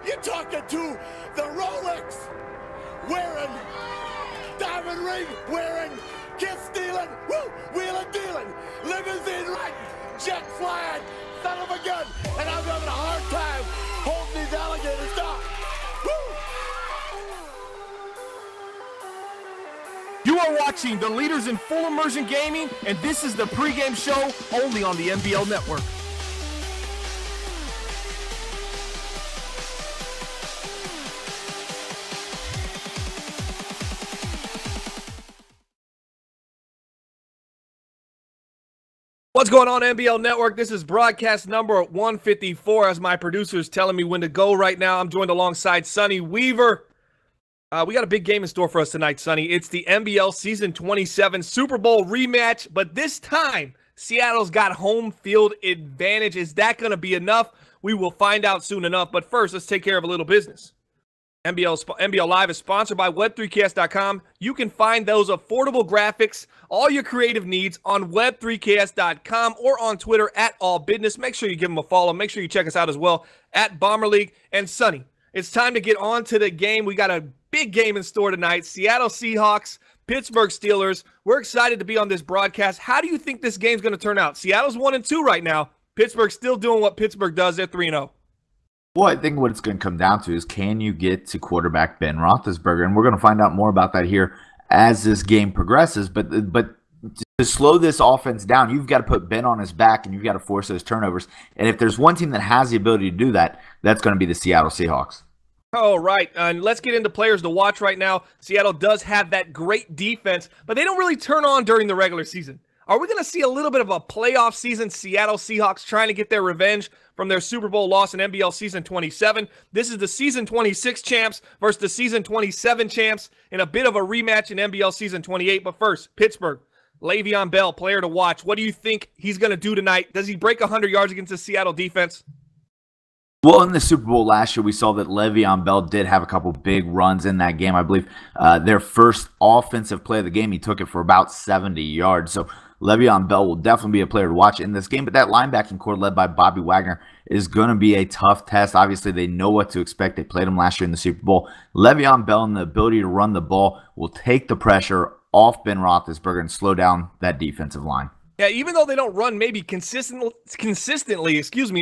You're talking to the Rolex wearing, diamond ring wearing, kiss stealing, woo, wheeling dealing, limousine riding, jet flying, son of a gun, and I'm having a hard time holding these alligators down. Woo! You are watching the leaders in full immersion gaming, and this is the pregame show only on the NBL Network. What's going on, NBL Network? This is broadcast number 154, as my producer is telling me when to go right now. I'm joined alongside Sonny Weaver. We got a big game in store for us tonight, Sonny. It's the NBL Season 27 Super Bowl rematch, but this time, Seattle's got home field advantage. Is that going to be enough? We will find out soon enough, but first, let's take care of a little business. NBL Live is sponsored by Web3Cast.com. You can find those affordable graphics, all your creative needs on Web3Cast.com or on Twitter at AllBusiness. Make sure you give them a follow. Make sure you check us out as well at Bomber League. And Sonny, it's time to get on to the game. We got a big game in store tonight. Seattle Seahawks, Pittsburgh Steelers. We're excited to be on this broadcast. How do you think this game's going to turn out? Seattle's 1-2 right now. Pittsburgh's still doing what Pittsburgh does. They're 3-0. Well, I think what it's going to come down to is, can you get to quarterback Ben Roethlisberger? And we're going to find out more about that here as this game progresses. But to slow this offense down, you've got to put Ben on his back, and you've got to force those turnovers. And if there's one team that has the ability to do that, that's going to be the Seattle Seahawks. All right, and let's get into players to watch right now. Seattle does have that great defense, but they don't really turn on during the regular season. Are we going to see a little bit of a playoff season? Seattle Seahawks trying to get their revenge from their Super Bowl loss in NBL Season 27. This is the Season 26 champs versus the Season 27 champs in a bit of a rematch in NBL Season 28. But first, Pittsburgh, Le'Veon Bell, player to watch. What do you think he's going to do tonight? Does he break 100 yards against the Seattle defense? Well, in the Super Bowl last year, we saw that Le'Veon Bell did have a couple big runs in that game. I believe their first offensive play of the game, he took it for about 70 yards. So Le'Veon Bell will definitely be a player to watch in this game. But that linebacking core led by Bobby Wagner is going to be a tough test. Obviously, they know what to expect. They played him last year in the Super Bowl. Le'Veon Bell and the ability to run the ball will take the pressure off Ben Roethlisberger and slow down that defensive line. Yeah, even though they don't run maybe consistently,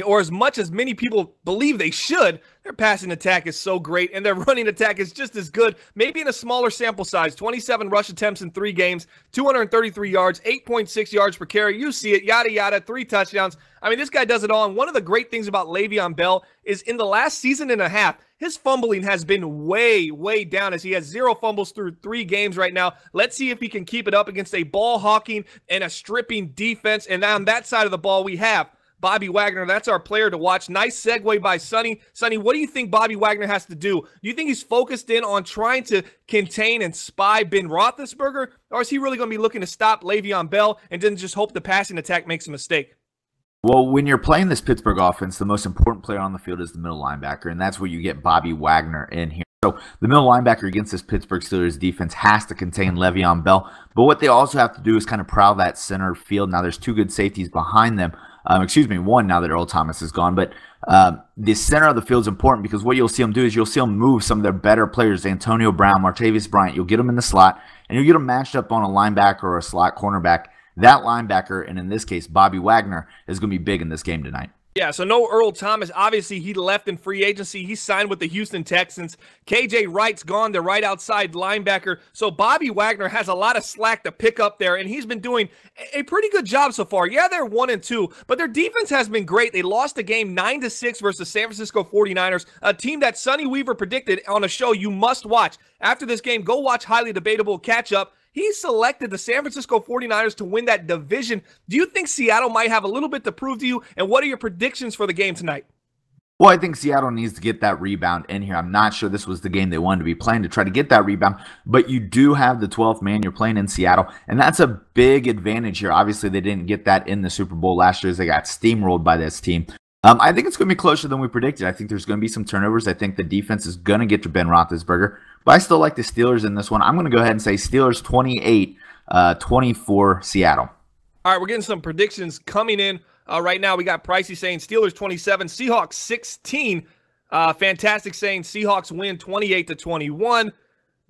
or as much as many people believe they should, their passing attack is so great, and their running attack is just as good, maybe in a smaller sample size. 27 rush attempts in 3 games, 233 yards, 8.6 yards per carry. You see it, yada, yada, 3 touchdowns. I mean, this guy does it all, and one of the great things about Le'Veon Bell is in the last season and a half, his fumbling has been way, way down as he has 0 fumbles through 3 games right now. Let's see if he can keep it up against a ball-hawking and a stripping defense. And on that side of the ball, we have Bobby Wagner. That's our player to watch. Nice segue by Sonny. Sonny, what do you think Bobby Wagner has to do? Do you think he's focused in on trying to contain and spy Ben Roethlisberger? Or is he really going to be looking to stop Le'Veon Bell and then just hope the passing attack makes a mistake? Well, when you're playing this Pittsburgh offense, the most important player on the field is the middle linebacker, and that's where you get Bobby Wagner in here. So the middle linebacker against this Pittsburgh Steelers defense has to contain Le'Veon Bell, but what they also have to do is kind of prowl that center field. Now, there's 2 good safeties behind them. One now that Earl Thomas is gone, but the center of the field is important because what you'll see them do is you'll see them move some of their better players, Antonio Brown, Martavis Bryant. You'll get them in the slot, and you'll get them matched up on a linebacker or a slot cornerback. That linebacker, and in this case, Bobby Wagner, is going to be big in this game tonight. Yeah, so no Earl Thomas. Obviously, he left in free agency. He signed with the Houston Texans. KJ Wright's gone. They're right outside linebacker. So Bobby Wagner has a lot of slack to pick up there, and he's been doing a pretty good job so far. Yeah, they're 1-2, but their defense has been great. They lost a game 9-6 versus San Francisco 49ers, a team that Sonny Weaver predicted on a show you must watch. After this game, go watch Highly Debatable Catch-Up. He selected the San Francisco 49ers to win that division. Do you think Seattle might have a little bit to prove to you? And what are your predictions for the game tonight? Well, I think Seattle needs to get that rebound in here. I'm not sure this was the game they wanted to be playing to try to get that rebound, but you do have the 12th man. You're playing in Seattle, and that's a big advantage here. Obviously, they didn't get that in the Super Bowl last year as they got steamrolled by this team. I think it's going to be closer than we predicted. I think there's going to be some turnovers. I think the defense is going to get to Ben Roethlisberger, but I still like the Steelers in this one. I'm going to go ahead and say Steelers 28-24 Seattle. All right, we're getting some predictions coming in right now. We got Pricey saying Steelers 27, Seahawks 16. Fantastic saying Seahawks win 28-21.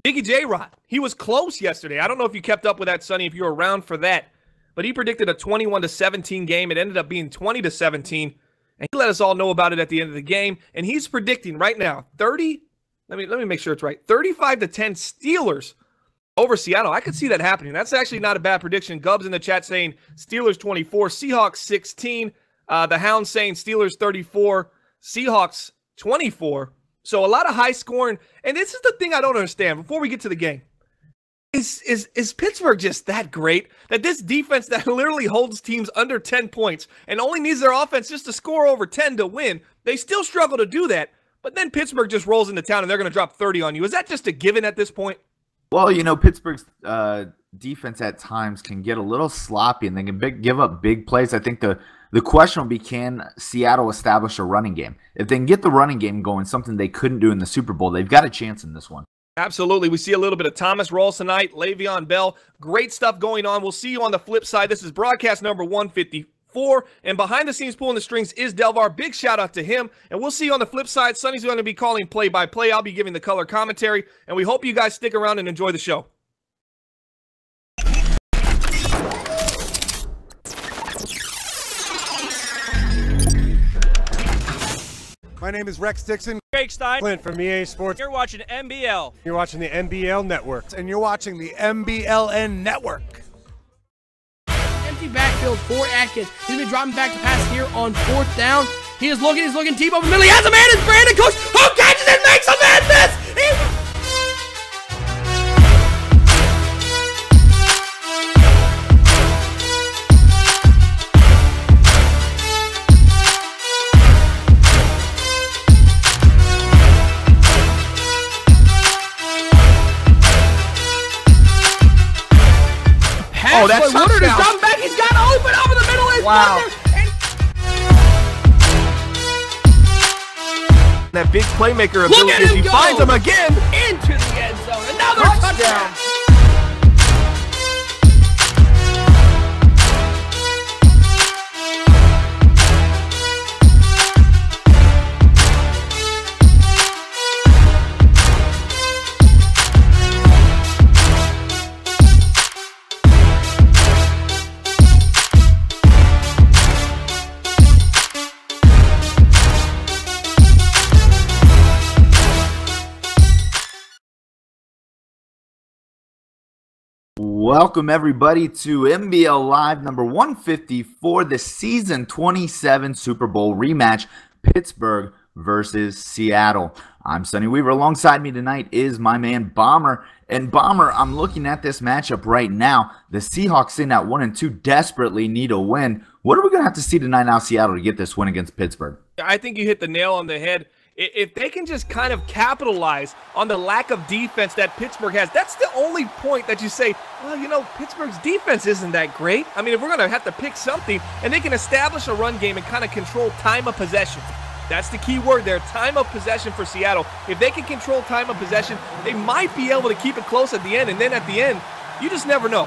Biggie J-Rod, he was close yesterday. I don't know if you kept up with that, Sonny, if you were around for that. But he predicted a 21-17 game. It ended up being 20-17. And he let us all know about it at the end of the game. And he's predicting right now 30, let me make sure it's right, 35-10 Steelers over Seattle. I could see that happening. That's actually not a bad prediction. Gubs in the chat saying Steelers 24, Seahawks 16. The Hound saying Steelers 34, Seahawks 24. So a lot of high scoring. And this is the thing I don't understand before we get to the game. Is Pittsburgh just that great that this defense that literally holds teams under 10 points and only needs their offense just to score over 10 to win, they still struggle to do that, but then Pittsburgh just rolls into town and they're going to drop 30 on you. Is that just a given at this point? Well, you know, Pittsburgh's defense at times can get a little sloppy and they can give up big plays. I think the question will be, can Seattle establish a running game? If they can get the running game going, something they couldn't do in the Super Bowl, they've got a chance in this one. Absolutely. We see a little bit of Thomas Rawls tonight, Le'Veon Bell. Great stuff going on. We'll see you on the flip side. This is broadcast number 154. And behind the scenes pulling the strings is Delvar. Big shout out to him. And we'll see you on the flip side. Sonny's going to be calling play-by-play. I'll be giving the color commentary. And we hope you guys stick around and enjoy the show. My name is Rex Dixon. Craig Stein. Clint from EA Sports. You're watching NBL. You're watching the NBL Network. And you're watching the MBLN Network. Empty backfield for Atkins. He's been dropping back to pass here on 4th down. He's looking deep over the middle. He has a man. It's Brandon Cooks who catches it, makes a man miss. Oh, that's Woodard is dropping back. He's got open over the middle. Wow. That big playmaker ability as he finds him again. Into the end zone. Another touchdown. Welcome, everybody, to NBL Live number 154, the Season 27 Super Bowl rematch, Pittsburgh versus Seattle. I'm Sonny Weaver. Alongside me tonight is my man Bomber. And Bomber, I'm looking at this matchup right now. The Seahawks in at 1-2 desperately need a win. What are we going to have to see tonight now, Seattle, to get this win against Pittsburgh? I think you hit the nail on the head. If they can just kind of capitalize on the lack of defense that Pittsburgh has, that's the only point that you say, well, you know, Pittsburgh's defense isn't that great. I mean, if we're going to have to pick something, and they can establish a run game and kind of control time of possession. That's the key word there, time of possession for Seattle. If they can control time of possession, they might be able to keep it close at the end, and then at the end, you just never know.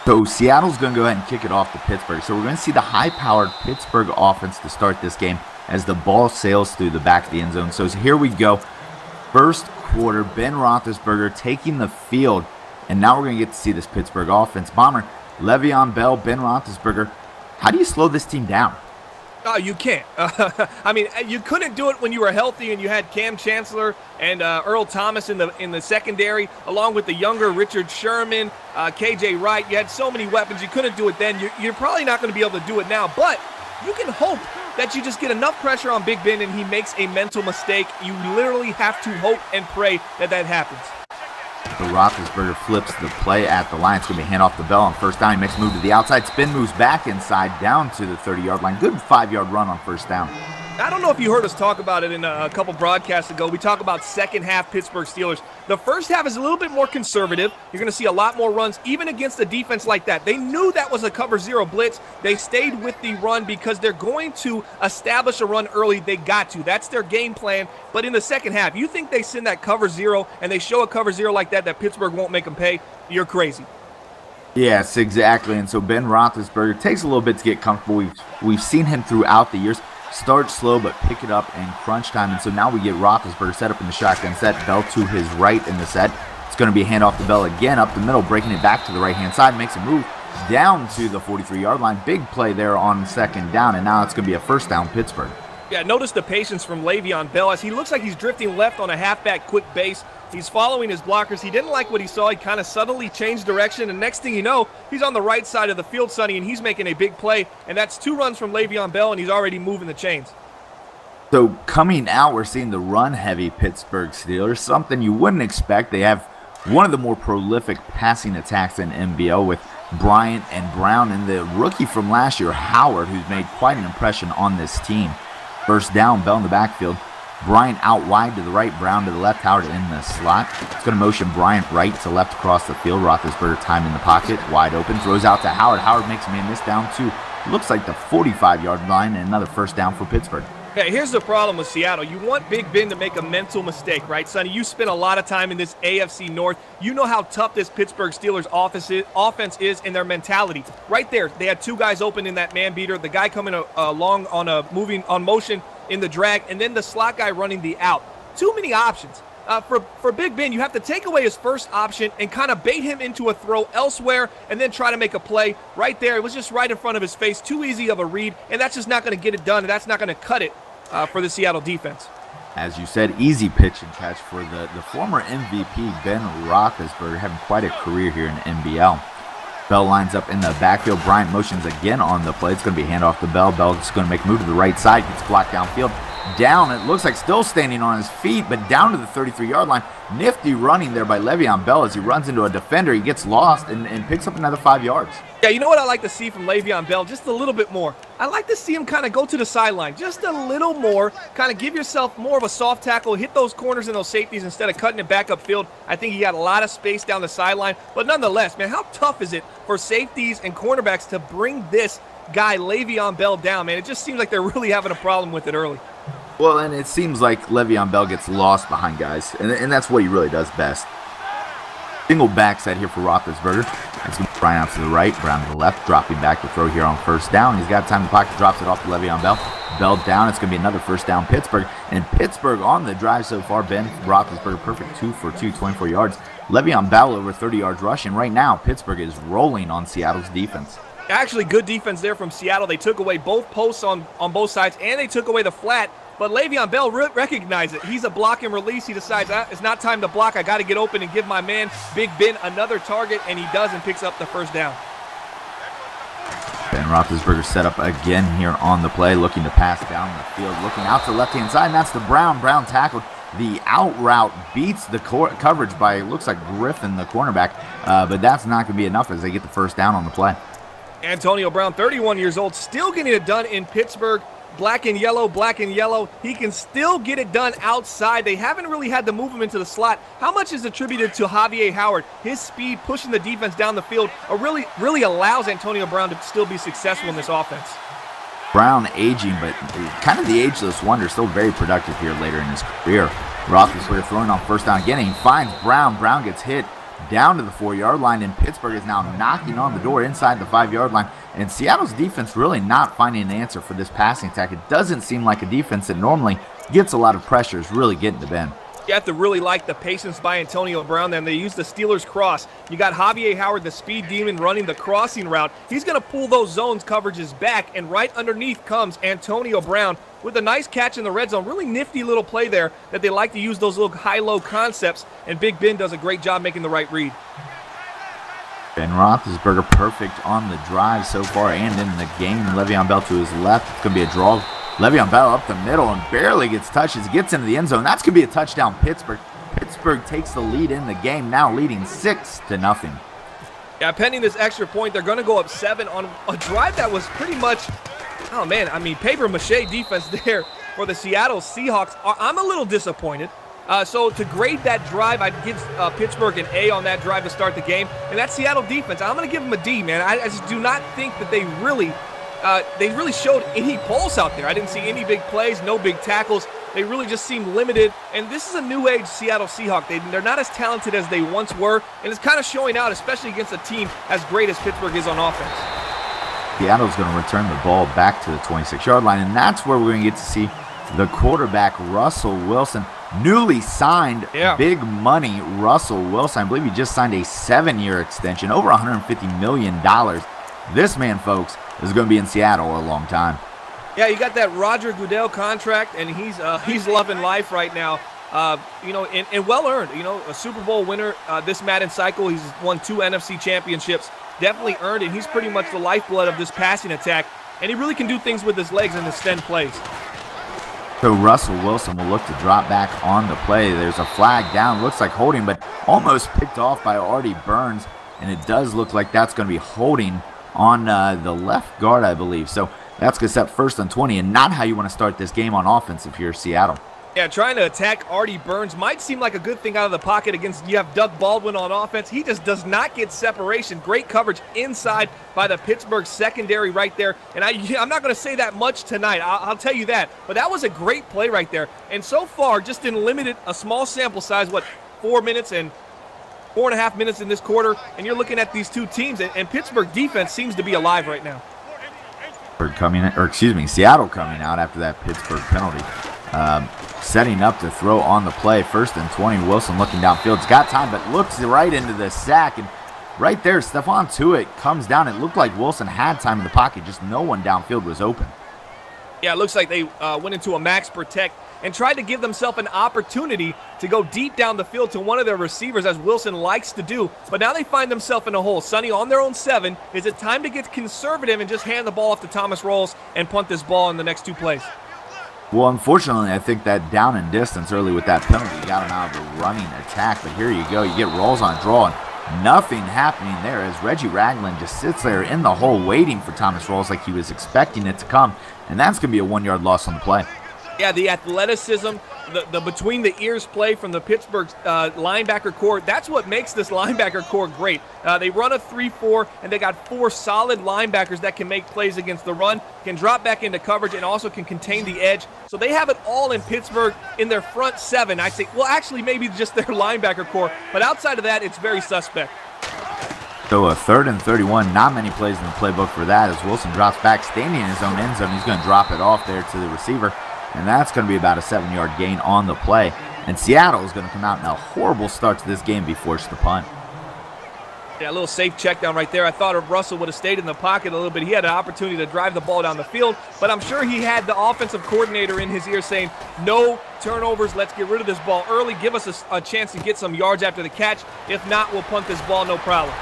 So Seattle's going to go ahead and kick it off to Pittsburgh. So we're going to see the high-powered Pittsburgh offense to start this game as the ball sails through the back of the end zone. So here we go. First quarter, Ben Roethlisberger taking the field. And now we're going to get to see this Pittsburgh offense. Bomber, Le'Veon Bell, Ben Roethlisberger. How do you slow this team down? Oh, you can't. I mean, you couldn't do it when you were healthy and you had Cam Chancellor and Earl Thomas in the secondary, along with the younger Richard Sherman, KJ Wright. You had so many weapons. You couldn't do it then. You're probably not going to be able to do it now. But you can hope that you just get enough pressure on Big Ben and he makes a mental mistake. You literally have to hope and pray that that happens. So Roethlisberger flips the play at the line. It's going to be hand off the Bell on first down. He makes a move to the outside. Spin moves back inside down to the 30-yard line. Good 5-yard run on first down. I don't know if you heard us talk about it in a couple broadcasts ago. We talk about second half Pittsburgh Steelers. The first half is a little bit more conservative. You're going to see a lot more runs, even against a defense like that. They knew that was a cover zero blitz. They stayed with the run because they're going to establish a run early. They got to. That's their game plan. But in the second half, you think they send that cover zero and they show a cover zero like that Pittsburgh won't make them pay? You're crazy. Yes, exactly. And so Ben Roethlisberger takes a little bit to get comfortable. We've seen him throughout the years. start slow but pick it up in crunch time. And so now we get Roethlisberger set up in the shotgun set. Bell to his right in the set. It's going to be a handoff to Bell again up the middle, breaking it back to the right-hand side. Makes a move down to the 43-yard line. Big play there on second down, and now it's going to be a first down Pittsburgh. Yeah, notice the patience from Le'Veon Bell as he looks like he's drifting left on a halfback quick base. He's following his blockers. He didn't like what he saw. He kind of subtly changed direction, and next thing you know, he's on the right side of the field, Sonny, and he's making a big play, and that's 2 runs from Le'Veon Bell, and he's already moving the chains. So coming out, we're seeing the run-heavy Pittsburgh Steelers, something you wouldn't expect. They have one of the more prolific passing attacks in NBL with Bryant and Brown, and the rookie from last year, Howard, who's made quite an impression on this team. First down, Bell in the backfield. Bryant out wide to the right, Brown to the left, Howard in the slot. It's going to motion Bryant right to left across the field. Roethlisberger time in the pocket, wide open, throws out to Howard. Howard makes a man miss down to, looks like the 45-yard line, and another first down for Pittsburgh. Yeah, here's the problem with Seattle. You want Big Ben to make a mental mistake, right, Sonny? You spent a lot of time in this AFC North. You know how tough this Pittsburgh Steelers offense is and their mentality. Right there, they had 2 guys open in that man beater. The guy coming along on a motion in the drag, and then the slot guy running the out. Too many options. For Big Ben, you have to take away his first option and kind of bait him into a throw elsewhere and then try to make a play right there. It was just right in front of his face. Too easy of a read, and that's just not going to get it done, and that's not going to cut it for the Seattle defense. As you said, easy pitch and catch for the former MVP, Ben Roethlisberger, having quite a career here in NBL. Bell lines up in the backfield. Bryant motions again on the play. It's going to be handoff to Bell. Bell's going to make a move to the right side. Gets blocked downfield. Down, it looks like still standing on his feet, but down to the 33-yard line. Nifty running there by Le'Veon Bell as he runs into a defender. He gets lost and picks up another 5 yards. Yeah, you know what I like to see from Le'Veon Bell? Just a little bit more. I like to see him kind of go to the sideline just a little more, kind of give yourself more of a soft tackle, hit those corners and those safeties instead of cutting it back upfield. I think he got a lot of space down the sideline, but nonetheless, man, how tough is it for safeties and cornerbacks to bring this guy Le'Veon Bell down, man? It just seems like they're really having a problem with it early. Well, and it seems like Le'Veon Bell gets lost behind guys, and that's what he really does best. Single backside here for Roethlisberger. It's going to be Bryant out to the right, Brown to the left, dropping back to throw here on first down. He's got time in the pocket, drops it off to Le'Veon Bell. Bell down. It's going to be another first down Pittsburgh. And Pittsburgh on the drive so far, Ben Roethlisberger, perfect 2 for 2, 24 yards. Le'Veon Bell over 30 yards rushing. Right now, Pittsburgh is rolling on Seattle's defense. Actually, good defense there from Seattle. They took away both posts on both sides, and they took away the flat. But Le'Veon Bell recognized it. He's a block and release. He decides it's not time to block. I got to get open and give my man Big Ben another target, and he does and picks up the first down. Ben Roethlisberger set up again here on the play, looking to pass down the field, looking out to the left-hand side, and that's the Brown. Brown tackled. The out route beats the coverage by, it looks like, Griffin, the cornerback, but that's not going to be enough as they get the first down on the play. Antonio Brown, 31 years old, still getting it done in Pittsburgh. Black and yellow. He can still get it done outside. They haven't really had to move him into the slot. How much is attributed to Javier Howard? His speed, pushing the defense down the field, really allows Antonio Brown to still be successful in this offense. Brown aging, but kind of the ageless wonder, still very productive here later in his career. Roethlisberger throwing on first down again, and he finds Brown. Brown gets hit down to the 4-yard line, and Pittsburgh is now knocking on the door inside the 5-yard line. And Seattle's defense really not finding an answer for this passing attack. It doesn't seem like a defense that normally gets a lot of pressure is really getting to Ben. You have to really like the patience by Antonio Brown there. They use the Steelers cross. You got Javier Howard, the speed demon, running the crossing route. He's going to pull those zones coverages back, and right underneath comes Antonio Brown with a nice catch in the red zone. Really nifty little play there that they like to use those little high-low concepts, and Big Ben does a great job making the right read. Ben Roethlisberger perfect on the drive so far and in the game. Le'Veon Bell to his left. It's going to be a draw. Le'Veon Bell up the middle and barely gets touches. Gets into the end zone. That's going to be a touchdown Pittsburgh. Pittsburgh takes the lead in the game, now leading 6-0. Yeah, pending this extra point, they're going to go up 7 on a drive that was pretty much, oh man, I mean, paper-mache defense there for the Seattle Seahawks. I'm a little disappointed. So to grade that drive, I'd give Pittsburgh an A on that drive to start the game. And that Seattle defense, I'm going to give them a D, man. I just do not think that they really showed any pulse out there. I didn't see any big plays, no big tackles. They really just seem limited. And this is a new age Seattle Seahawks. They're not as talented as they once were. And it's kind of showing out, especially against a team as great as Pittsburgh is on offense. Seattle's going to return the ball back to the 26-yard line, and that's where we're going to get to see the quarterback, Russell Wilson, newly signed, big money Russell Wilson. I believe he just signed a 7-year extension, over $150 million. This man, folks, is going to be in Seattle a long time. Yeah, you got that Roger Goodell contract, and he's loving life right now. You know, and well earned. You know, a Super Bowl winner this Madden cycle. He's won 2 NFC championships. Definitely earned it. He's pretty much the lifeblood of this passing attack, and he really can do things with his legs and extend plays. So Russell Wilson will look to drop back on the play. There's a flag down. Looks like holding, but almost picked off by Artie Burns, and it does look like that's going to be holding on the left guard, I believe. So that's going to set 1st and 20, and not how you want to start this game on offense if you're Seattle. Yeah, trying to attack Artie Burns might seem like a good thing out of the pocket against, you have Doug Baldwin on offense. He just does not get separation. Great coverage inside by the Pittsburgh secondary right there. And I'm not going to say that much tonight, I'll tell you that. But that was a great play right there. And so far, just in a small sample size, 4 minutes and 4.5 minutes in this quarter, and you're looking at these two teams, and Pittsburgh defense seems to be alive right now. Seattle coming out after that Pittsburgh penalty. Setting up to throw on the play. 1st and 20. Wilson looking downfield. It's got time, but looks right into the sack. And right there, Stephon Tuitt comes down. It looked like Wilson had time in the pocket. Just no one downfield was open. Yeah, it looks like they went into a max protect and tried to give themselves an opportunity to go deep down the field to one of their receivers, as Wilson likes to do. But now they find themselves in a hole. Sonny on their own 7. Is it time to get conservative and just hand the ball off to Thomas Rawls and punt this ball in the next 2 plays? Well, unfortunately, I think that down and distance early with that penalty got him out of a running attack. But here you go. You get Rawls on draw, and nothing happening there as Reggie Ragland just sits there in the hole waiting for Thomas Rawls like he was expecting it to come. And that's going to be a 1-yard loss on the play. Yeah, the athleticism, the between the ears play from the Pittsburgh linebacker core, that's what makes this linebacker core great. They run a 3-4, and they got 4 solid linebackers that can make plays against the run, can drop back into coverage, and also can contain the edge. So they have it all in Pittsburgh in their front 7. I'd say, well, actually maybe just their linebacker core, but outside of that, it's very suspect. So a 3rd and 31, not many plays in the playbook for that, as Wilson drops back, standing in his own end zone. He's going to drop it off there to the receiver. And that's going to be about a 7-yard gain on the play. And Seattle is going to come out in a horrible start to this game, be forced to punt. Yeah, a little safe check down right there. I thought if Russell would have stayed in the pocket a little bit, he had an opportunity to drive the ball down the field. But I'm sure he had the offensive coordinator in his ear saying, no turnovers, let's get rid of this ball early. Give us a chance to get some yards after the catch. If not, we'll punt this ball, no problem.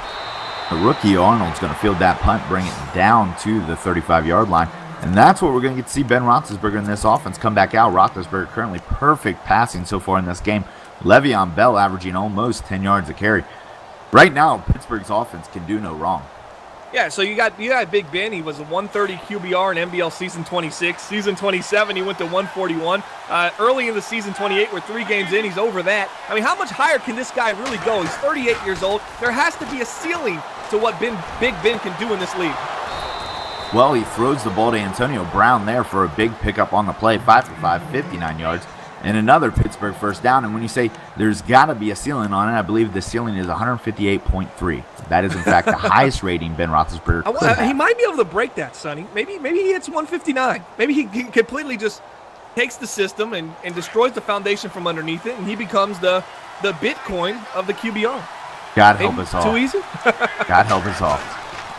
The rookie Arnold's going to field that punt, bring it down to the 35-yard line. And that's what we're going to get to see Ben Roethlisberger in this offense come back out. Roethlisberger currently perfect passing so far in this game. Le'Veon Bell averaging almost 10 yards a carry. Right now, Pittsburgh's offense can do no wrong. Yeah, so you got Big Ben. He was a 130 QBR in NBL season 26. Season 27, he went to 141. Early in the season 28, we're 3 games in. He's over that. I mean, how much higher can this guy really go? He's 38 years old. There has to be a ceiling to what Big Ben can do in this league. Well, he throws the ball to Antonio Brown there for a big pickup on the play, 5 for 5, 59 yards, and another Pittsburgh first down. And when you say there's got to be a ceiling on it, I believe the ceiling is 158.3. That is, in fact, the highest rating Ben Roethlisberger could have. He might be able to break that, Sonny. Maybe he hits 159. Maybe he completely just takes the system and destroys the foundation from underneath it, and he becomes the Bitcoin of the QBR. God help us all. Too easy? God help us all.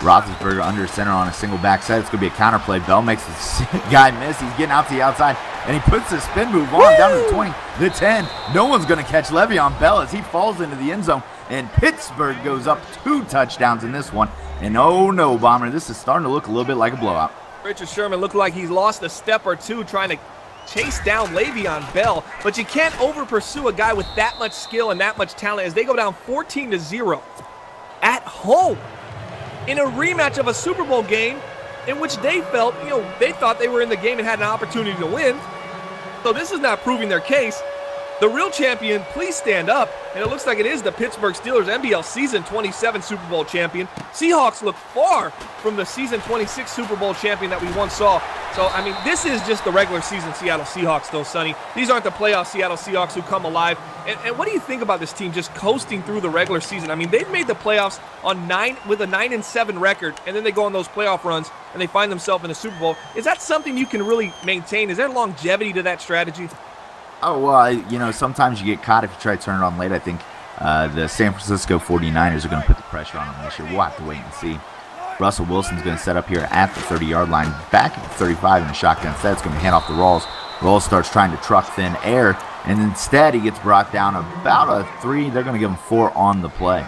Roethlisberger under center on a single back set. It's going to be a counter play. Bell makes the guy miss. He's getting out to the outside, and he puts the spin move on down to the 20, the 10. No one's going to catch Le'Veon Bell as he falls into the end zone, and Pittsburgh goes up 2 touchdowns in this one. And oh no, Bomber, this is starting to look a little bit like a blowout. Richard Sherman looked like he's lost a step or two trying to chase down Le'Veon Bell, but you can't over-pursue a guy with that much skill and that much talent as they go down 14-0 at home in a rematch of a Super Bowl game in which they felt, they thought they were in the game and had an opportunity to win. So this is not proving their case. The real champion, please stand up. And it looks like it is the Pittsburgh Steelers, NBL Season 27 Super Bowl champion. Seahawks look far from the Season 26 Super Bowl champion that we once saw So, I mean, this is just the regular season Seattle Seahawks, though, Sonny. These aren't the playoff Seattle Seahawks who come alive. And what do you think about this team just coasting through the regular season? I mean, they've made the playoffs with a 9-7 record, and then they go on those playoff runs, and they find themselves in the Super Bowl. Is that something you can really maintain? Is there longevity to that strategy? Oh, well, you know, sometimes you get caught if you try to turn it on late. I think the San Francisco 49ers are going to put the pressure on them this year. We'll have to wait and see. Russell Wilson's going to set up here at the 30-yard line, back at the 35 in the shotgun set. It's going to hand off to Rawls. Rawls starts trying to truck thin air, and instead he gets brought down about a 3. They're going to give him 4 on the play.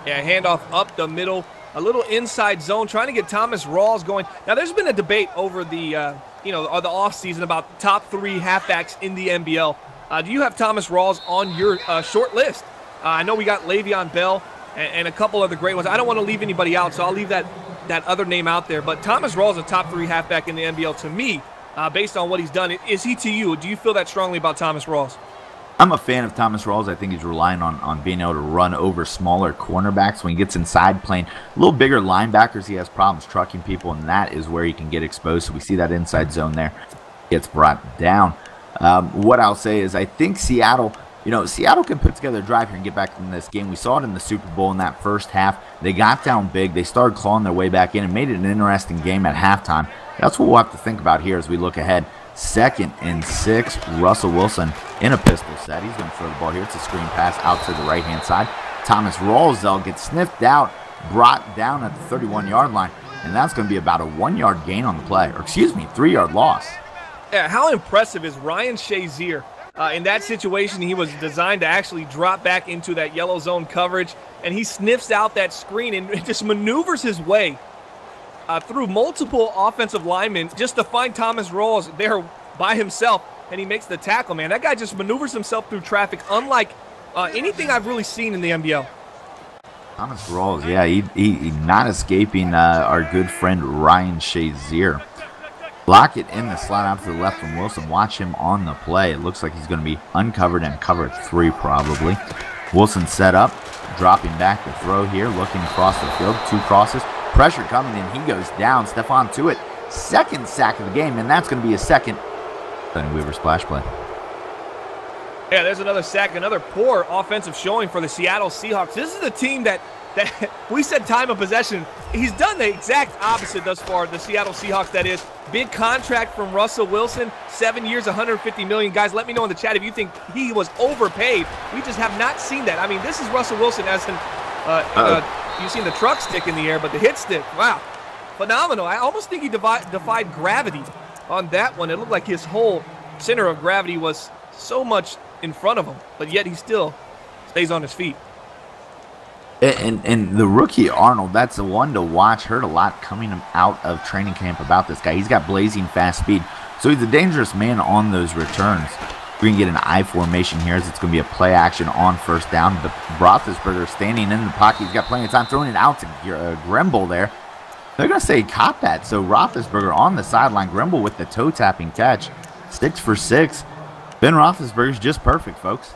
Yeah, handoff up the middle, a little inside zone, trying to get Thomas Rawls going. Now, there's been a debate over the the offseason about top 3 halfbacks in the NBL. Do you have Thomas Rawls on your short list? I know we got Le'Veon Bell and a couple other great ones. I don't want to leave anybody out, so I'll leave that other name out there. But Thomas Rawls is a top 3 halfback in the NBL to me, based on what he's done. Is he to you? Do you feel that strongly about Thomas Rawls? I'm a fan of Thomas Rawls. I think he's relying on being able to run over smaller cornerbacks. When he gets inside playing a little bigger linebackers, he has problems trucking people, and that is where he can get exposed. So we see that inside zone there. Gets brought down. What I'll say is I think Seattle can put together a drive here and get back in this game. We saw it in the Super Bowl in that first half. They got down big. They started clawing their way back in and made it an interesting game at halftime. That's what we'll have to think about here as we look ahead. 2nd and 6, Russell Wilson in a pistol set. He's going to throw the ball here. It's a screen pass out to the right-hand side. Thomas Rawls, though, gets sniffed out, brought down at the 31-yard line, and that's going to be about a 1-yard gain on the play. Or, excuse me, 3-yard loss. Yeah, how impressive is Ryan Shazier? In that situation, he was designed to actually drop back into that yellow zone coverage, and he sniffs out that screen and just maneuvers his way through multiple offensive linemen just to find Thomas Rawls there by himself, and he makes the tackle, man. That guy just maneuvers himself through traffic unlike anything I've really seen in the NBL. Thomas Rawls, yeah, he not escaping our good friend Ryan Shazier. Lockett in the slot out to the left from Wilson. Watch him on the play. It looks like he's going to be uncovered and covered 3 probably. Wilson set up, dropping back to throw here, looking across the field. 2 crosses. Pressure coming in. He goes down. Stephon Tuitt, 2nd sack of the game, and that's going to be his 2nd. Sonny Weaver splash play. Yeah, there's another sack, another poor offensive showing for the Seattle Seahawks. This is a team that we said time of possession. He's done the exact opposite thus far, the Seattle Seahawks, that is. Big contract from Russell Wilson, 7 years, $150 million. Guys, let me know in the chat if you think he was overpaid. We just have not seen that. I mean, this is Russell Wilson as you've seen the truck stick in the air, but the hit stick, wow, phenomenal. I almost think he defied gravity on that one. It looked like his whole center of gravity was so much in front of him, but yet he still stays on his feet. And the rookie Arnold, that's the one to watch. Heard a lot coming out of training camp about this guy. He's got blazing fast speed, so he's a dangerous man on those returns. We're going to get an I formation here as it's going to be a play action on 1st down. But Roethlisberger standing in the pocket. He's got plenty of time, throwing it out to Grimble there. They're going to say caught that. So Roethlisberger on the sideline. Grimble with the toe-tapping catch. 6 for 6. Ben Roethlisberger's just perfect, folks.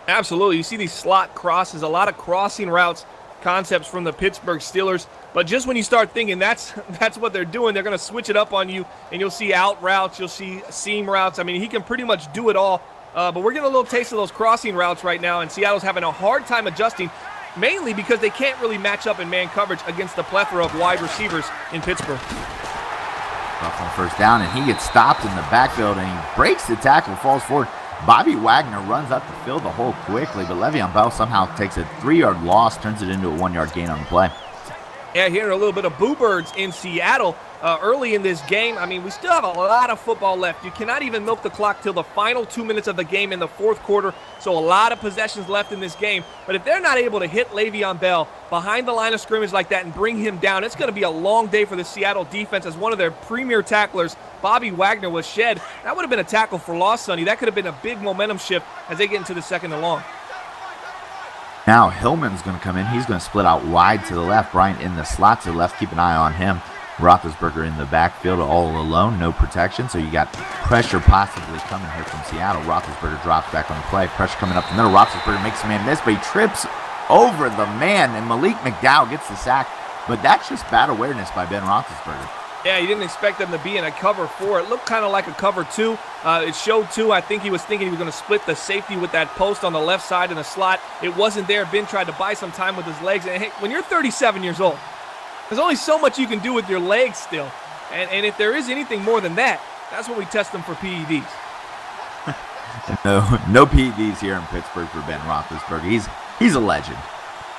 Absolutely. You see these slot crosses, a lot of crossing routes concepts from the Pittsburgh Steelers. But just when you start thinking that's what they're doing, they're going to switch it up on you, and you'll see out routes, you'll see seam routes. I mean, he can pretty much do it all. But we're getting a little taste of those crossing routes right now, and Seattle's having a hard time adjusting, mainly because they can't really match up in man coverage against the plethora of wide receivers in Pittsburgh. Off on 1st down, and he gets stopped in the backfield, and he breaks the tackle, falls forward. Bobby Wagner runs up to fill the hole quickly, but Le'Veon Bell somehow takes a 3-yard loss, turns it into a 1-yard gain on the play. Yeah, hearing a little bit of boo birds in Seattle early in this game. I mean, we still have a lot of football left. You cannot even milk the clock till the final 2 minutes of the game in the 4th quarter, so a lot of possessions left in this game. But if they're not able to hit Le'Veon Bell behind the line of scrimmage like that and bring him down, it's going to be a long day for the Seattle defense as one of their premier tacklers, Bobby Wagner, was shed. That would have been a tackle for loss, Sonny. That could have been a big momentum shift as they get into the 2nd and long. Now Hillman's going to come in. He's going to split out wide to the left. Bryant in the slot to the left. Keep an eye on him. Roethlisberger in the backfield all alone. No protection. So you got pressure possibly coming here from Seattle. Roethlisberger drops back on the play. Pressure coming up the middle. Roethlisberger makes a man miss, but he trips over the man, and Malik McDowell gets the sack. But that's just bad awareness by Ben Roethlisberger. Yeah, he didn't expect them to be in a cover 4. It looked kind of like a cover 2. It showed 2. I think he was thinking he was going to split the safety with that post on the left side in the slot. It wasn't there. Ben tried to buy some time with his legs. And hey, when you're 37 years old, there's only so much you can do with your legs still. And if there is anything more than that, that's when we test them for PEDs. No PEDs here in Pittsburgh for Ben Roethlisberger. He's a legend.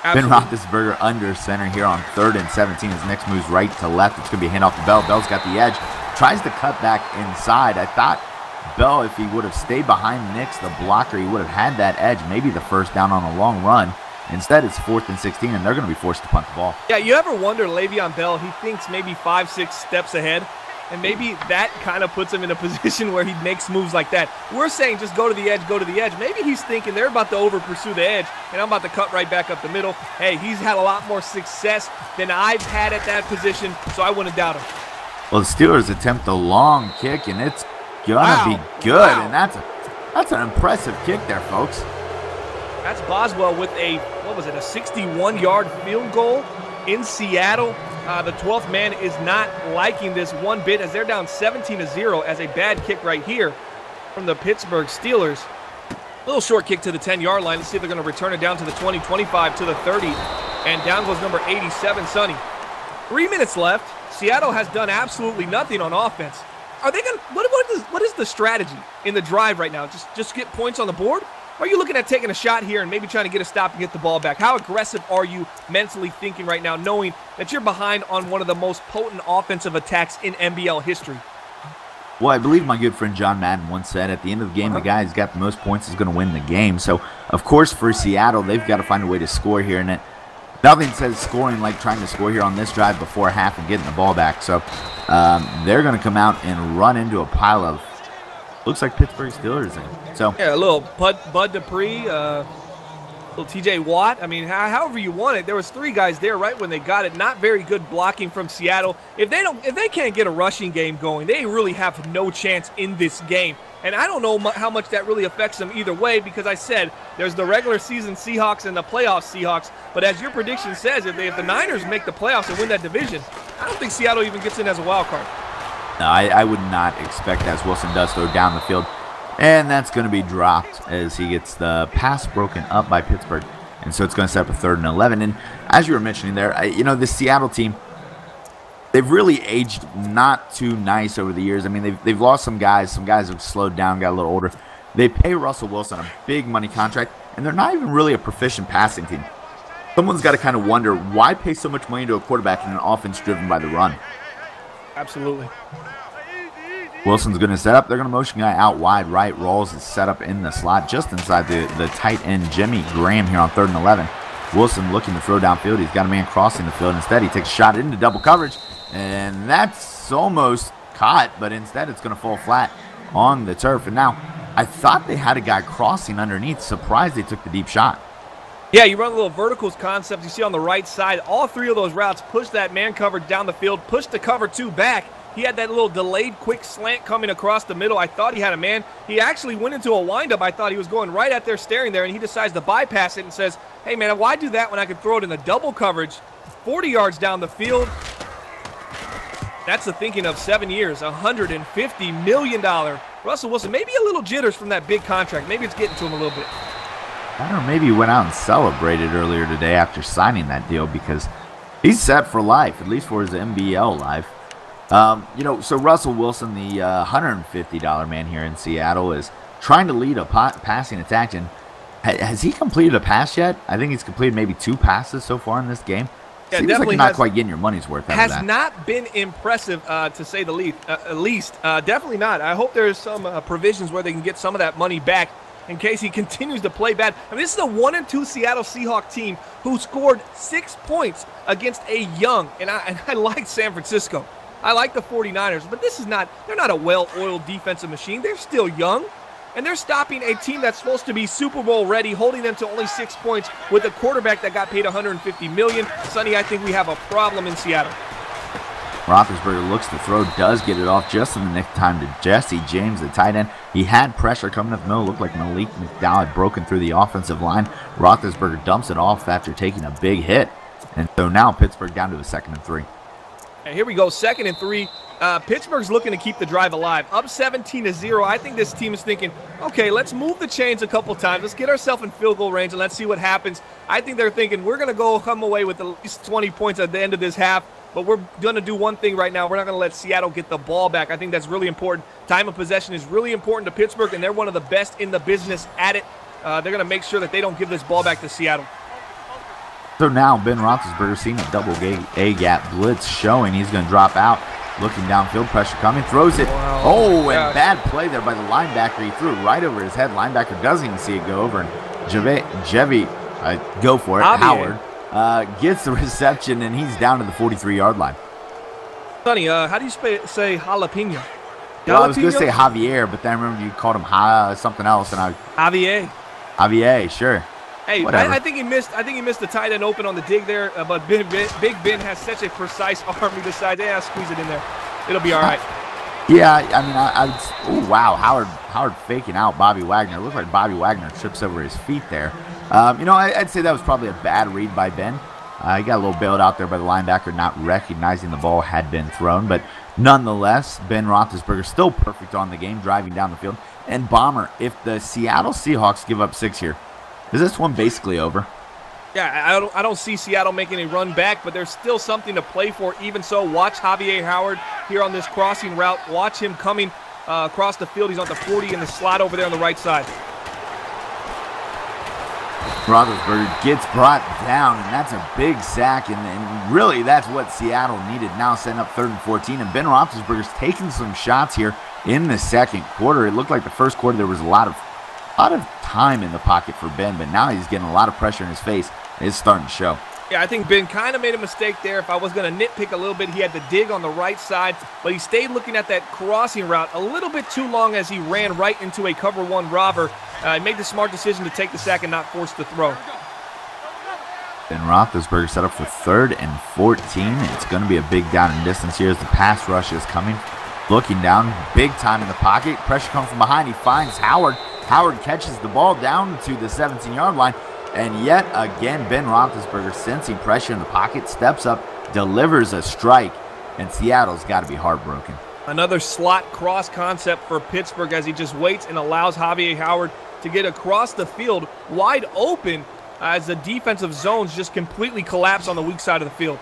Absolutely. Ben Roethlisberger under center here on 3rd and 17. His next move's right to left. It's going to be a hand off to Bell. Bell's got the edge. Tries to cut back inside. I thought Bell, if he would have stayed behind Nix, the blocker, he would have had that edge, maybe the first down on a long run. Instead, it's 4th and 16, and they're going to be forced to punt the ball. Yeah, you ever wonder, Le'Veon Bell, he thinks maybe 5-6 steps ahead, and maybe that kind of puts him in a position where he makes moves like that. We're saying just go to the edge, go to the edge. Maybe he's thinking they're about to over-pursue the edge, and I'm about to cut right back up the middle. Hey, he's had a lot more success than I've had at that position, so I wouldn't doubt him. Well, the Steelers attempt the long kick, and it's going to be good, and that's an impressive kick there, folks. That's Boswell with a 61-yard field goal in Seattle. The 12th man is not liking this one bit as they're down 17-0 as a bad kick right here from the Pittsburgh Steelers. A little short kick to the 10-yard line. Let's see if they're going to return it down to the 20, 25 to the 30. And down goes number 87, Sonny. 3 minutes left. Seattle has done absolutely nothing on offense. Are they going to what is the strategy in the drive right now? Just get points on the board? Or are you looking at taking a shot here and maybe trying to get a stop and get the ball back? How aggressive are you mentally thinking right now, knowing that you're behind on one of the most potent offensive attacks in NBL history? Well, I believe my good friend John Madden once said, at the end of the game, the guy who's got the most points is going to win the game. So, of course, for Seattle, they've got to find a way to score here. And nothing says scoring like trying to score here on this drive before half and getting the ball back. So, they're going to come out and run into a pile of, looks like Pittsburgh Steelers in. So yeah, a little Bud Dupree, little TJ Watt. I mean, however you want it. There was 3 guys there right when they got it. Not very good blocking from Seattle. If they can't get a rushing game going, they really have no chance in this game. And I don't know how much that really affects them either way, because I said there's the regular season Seahawks and the playoff Seahawks. But as your prediction says, if the Niners make the playoffs and win that division, I don't think Seattle even gets in as a wild card. No, I would not expect that, as Wilson does throw down the field. And that's going to be dropped as he gets the pass broken up by Pittsburgh. And so it's going to set up a 3rd and 11. And as you were mentioning there, the Seattle team, they've really aged not too nice over the years. I mean, they've lost some guys. Some guys have slowed down, got a little older. They pay Russell Wilson a big money contract, and they're not even really a proficient passing team. Someone's got to kind of wonder, why pay so much money to a quarterback in an offense driven by the run? Absolutely. Wilson's going to set up. They're going to motion guy out wide right. Rawls is set up in the slot just inside the tight end Jimmy Graham here on 3rd and 11. Wilson looking to throw downfield. He's got a man crossing the field. Instead, he takes a shot into double coverage, and that's almost caught, but instead it's going to fall flat on the turf. And now, I thought they had a guy crossing underneath. Surprised they took the deep shot. Yeah, you run a little verticals concept. You see on the right side, all 3 of those routes push that man cover down the field, push the cover 2 back. He had that little delayed quick slant coming across the middle. I thought he had a man. He actually went into a windup. I thought he was going right at there, staring there, and he decides to bypass it and says, hey, man, why do that when I could throw it in the double coverage 40 yards down the field? That's the thinking of 7 years, $150 million. Russell Wilson, maybe a little jitters from that big contract. Maybe it's getting to him a little bit. I don't know, maybe he went out and celebrated earlier today after signing that deal, because he's set for life, at least for his NBL life. So Russell Wilson, the $150 man here in Seattle, is trying to lead a passing attack. And has he completed a pass yet? I think he's completed maybe 2 passes so far in this game. Yeah, seems like you're not quite getting your money's worth out of that. Has not been impressive, to say the least. Definitely not. I hope there's some provisions where they can get some of that money back in case he continues to play bad. I mean, this is a 1-2 Seattle Seahawks team who scored 6 points against a young, and I like San Francisco. I like the 49ers, but they're not a well-oiled defensive machine. They're still young, and they're stopping a team that's supposed to be Super Bowl ready, holding them to only 6 points with a quarterback that got paid $150 million. Sonny, I think we have a problem in Seattle. Roethlisberger looks to throw, does get it off just in the nick of time to Jesse James, the tight end. He had pressure coming up the middle. Looked like Malik McDowell had broken through the offensive line. Roethlisberger dumps it off after taking a big hit. And so now Pittsburgh down to a 2nd and 3. And here we go, 2nd and 3. Pittsburgh's looking to keep the drive alive. Up 17-0. I think this team is thinking, okay, let's move the chains a couple times. Let's get ourselves in field goal range and let's see what happens. I think they're thinking we're going to come away with at least 20 points at the end of this half. But we're going to do one thing right now. We're not going to let Seattle get the ball back. I think that's really important. Time of possession is really important to Pittsburgh, and they're one of the best in the business at it. They're going to make sure that they don't give this ball back to Seattle. So now Ben Roethlisberger seeing a double A-gap blitz showing. He's going to drop out. Looking downfield, pressure coming, throws it. Wow. Oh, and bad play there by the linebacker. He threw it right over his head. Linebacker doesn't even see it go over. And Jevy, go for it. Howard gets the reception, and he's down to the 43-yard line. Sonny, how do you say jalapeno? Well, I was going to say Javier, but then I remember you called him something else, and Javier, sure. Hey, I think he missed. I think he missed the tight end open on the dig there. But Big Ben has such a precise arm. He decides, yeah, squeeze it in there. It'll be all right. Yeah, I mean, oh wow, Howard faking out Bobby Wagner. It looked like Bobby Wagner trips over his feet there. You know, I'd say that was probably a bad read by Ben. He got a little bailed out there by the linebacker, not recognizing the ball had been thrown. But nonetheless, Ben Roethlisberger still perfect on the game, driving down the field. And Bomber, if the Seattle Seahawks give up 6 here, is this one basically over? Yeah, I don't see Seattle making a run back, but there's still something to play for. Even so, watch Javier Howard here on this crossing route. Watch him coming across the field. He's on the 40 in the slot over there on the right side. Roethlisberger gets brought down, and that's a big sack, and really that's what Seattle needed. Now setting up 3rd and 14, and Ben Roethlisberger's taking some shots here in the second quarter. It looked like the first quarter there was a lot of time in the pocket for Ben, but now he's getting a lot of pressure in his face. It's starting to show. Yeah, I think Ben kind of made a mistake there. If I was going to nitpick a little bit, he had the dig on the right side, but he stayed looking at that crossing route a little bit too long as he ran right into a cover 1 robber. He made the smart decision to take the sack and not force the throw. Ben Roethlisberger set up for 3rd and 14. It's going to be a big down and distance here as the pass rush is coming. Looking down, big time in the pocket. Pressure comes from behind. He finds Howard. Howard catches the ball down to the 17-yard line. And yet again, Ben Roethlisberger, sensing pressure in the pocket, steps up, delivers a strike, and Seattle's got to be heartbroken. Another slot cross concept for Pittsburgh as he just waits and allows Javier Howard to get across the field wide open as the defensive zones just completely collapse on the weak side of the field.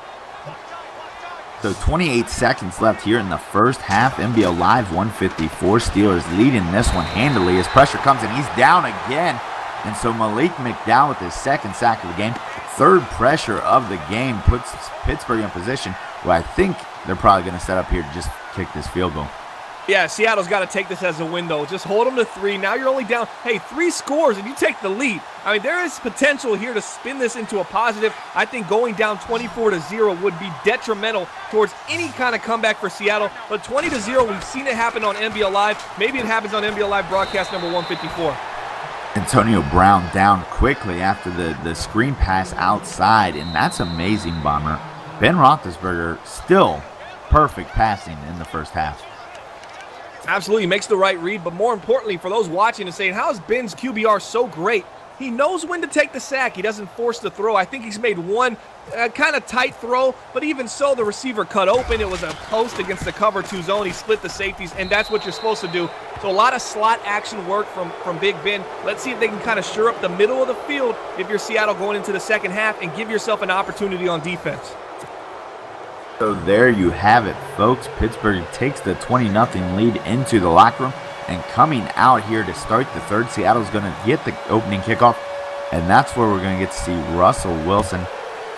So 28 seconds left here in the first half. NBL Live 154. Steelers leading this one handily as pressure comes and he's down again. And so Malik McDowell with his 2nd sack of the game. 3rd pressure of the game puts Pittsburgh in position where I think they're probably going to set up here to just kick this field goal. Yeah, Seattle's got to take this as a win, though. Just hold them to 3. Now you're only down, 3 scores, and you take the lead. I mean, there is potential here to spin this into a positive. I think going down 24-0 would be detrimental towards any kind of comeback for Seattle. But 20-0, we've seen it happen on NBL Live. Maybe it happens on NBL Live broadcast number 154. Antonio Brown down quickly after the screen pass outside, and that's amazing, Bomber. Ben Roethlisberger still perfect passing in the first half. Absolutely makes the right read, but more importantly for those watching and saying, how is Ben's QBR so great? He knows when to take the sack. He doesn't force the throw. I think he's made one kind of tight throw, but even so, the receiver cut open. It was a post against the cover 2 zone. He split the safeties, and that's what you're supposed to do. So a lot of slot action work from Big Ben. Let's see if they can kind of shore up the middle of the field if you're Seattle going into the second half and give yourself an opportunity on defense. So there you have it, folks. Pittsburgh takes the 20-0 lead into the locker room. And coming out here to start the 3rd, Seattle's going to get the opening kickoff. And that's where we're going to get to see Russell Wilson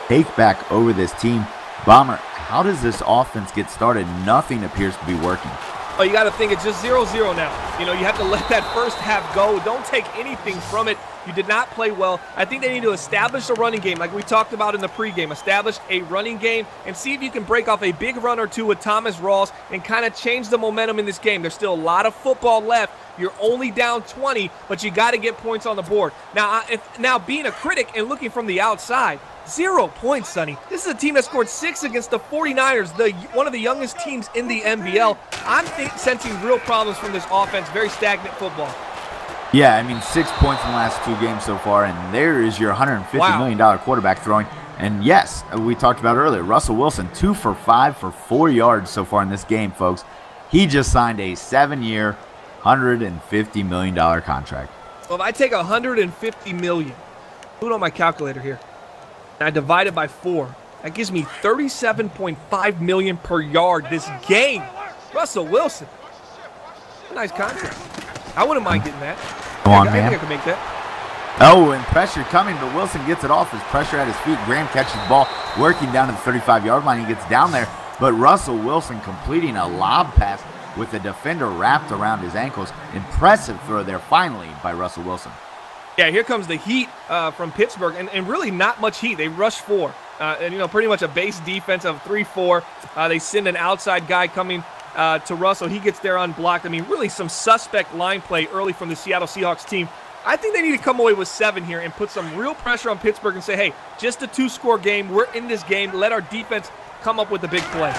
take back over this team. Bomber, how does this offense get started? Nothing appears to be working. Oh, you got to think it's just 0-0 now. You know, you have to let that first half go. Don't take anything from it. You did not play well. I think they need to establish a running game like we talked about in the pregame. Establish a running game and see if you can break off a big run or 2 with Thomas Rawls and kind of change the momentum in this game. There's still a lot of football left. You're only down 20, but you got to get points on the board. Now, being a critic and looking from the outside, 0 points, Sonny. This is a team that scored 6 against the 49ers, one of the youngest teams in the NBL. I'm sensing real problems from this offense, very stagnant football. Yeah, I mean, 6 points in the last 2 games so far, and there is your $150 million quarterback throwing. And yes, we talked about earlier, Russell Wilson, 2 for 5 for 4 yards so far in this game, folks. He just signed a 7-year, $150 million contract. Well, if I take $150 million, do it on my calculator here, and I divide it by 4, that gives me $37.5 million per yard this game. Russell Wilson, a nice contract. I wouldn't mind getting that. Go on, I man. think I can make that. Oh, and pressure coming, but Wilson gets it off. His pressure at his feet. Graham catches the ball, working down to the 35-yard line. He gets down there, but Russell Wilson completing a lob pass with the defender wrapped around his ankles. Impressive throw there, finally, by Russell Wilson. Yeah, here comes the heat from Pittsburgh, and really not much heat. They rush 4, and you know, pretty much a base defense of 3-4. They send an outside guy coming to Russell. He gets there unblocked. I mean, really some suspect line play early from the Seattle Seahawks team. I think they need to come away with 7 here and put some real pressure on Pittsburgh and say, hey, just a 2-score game. We're in this game. Let our defense come up with the big play.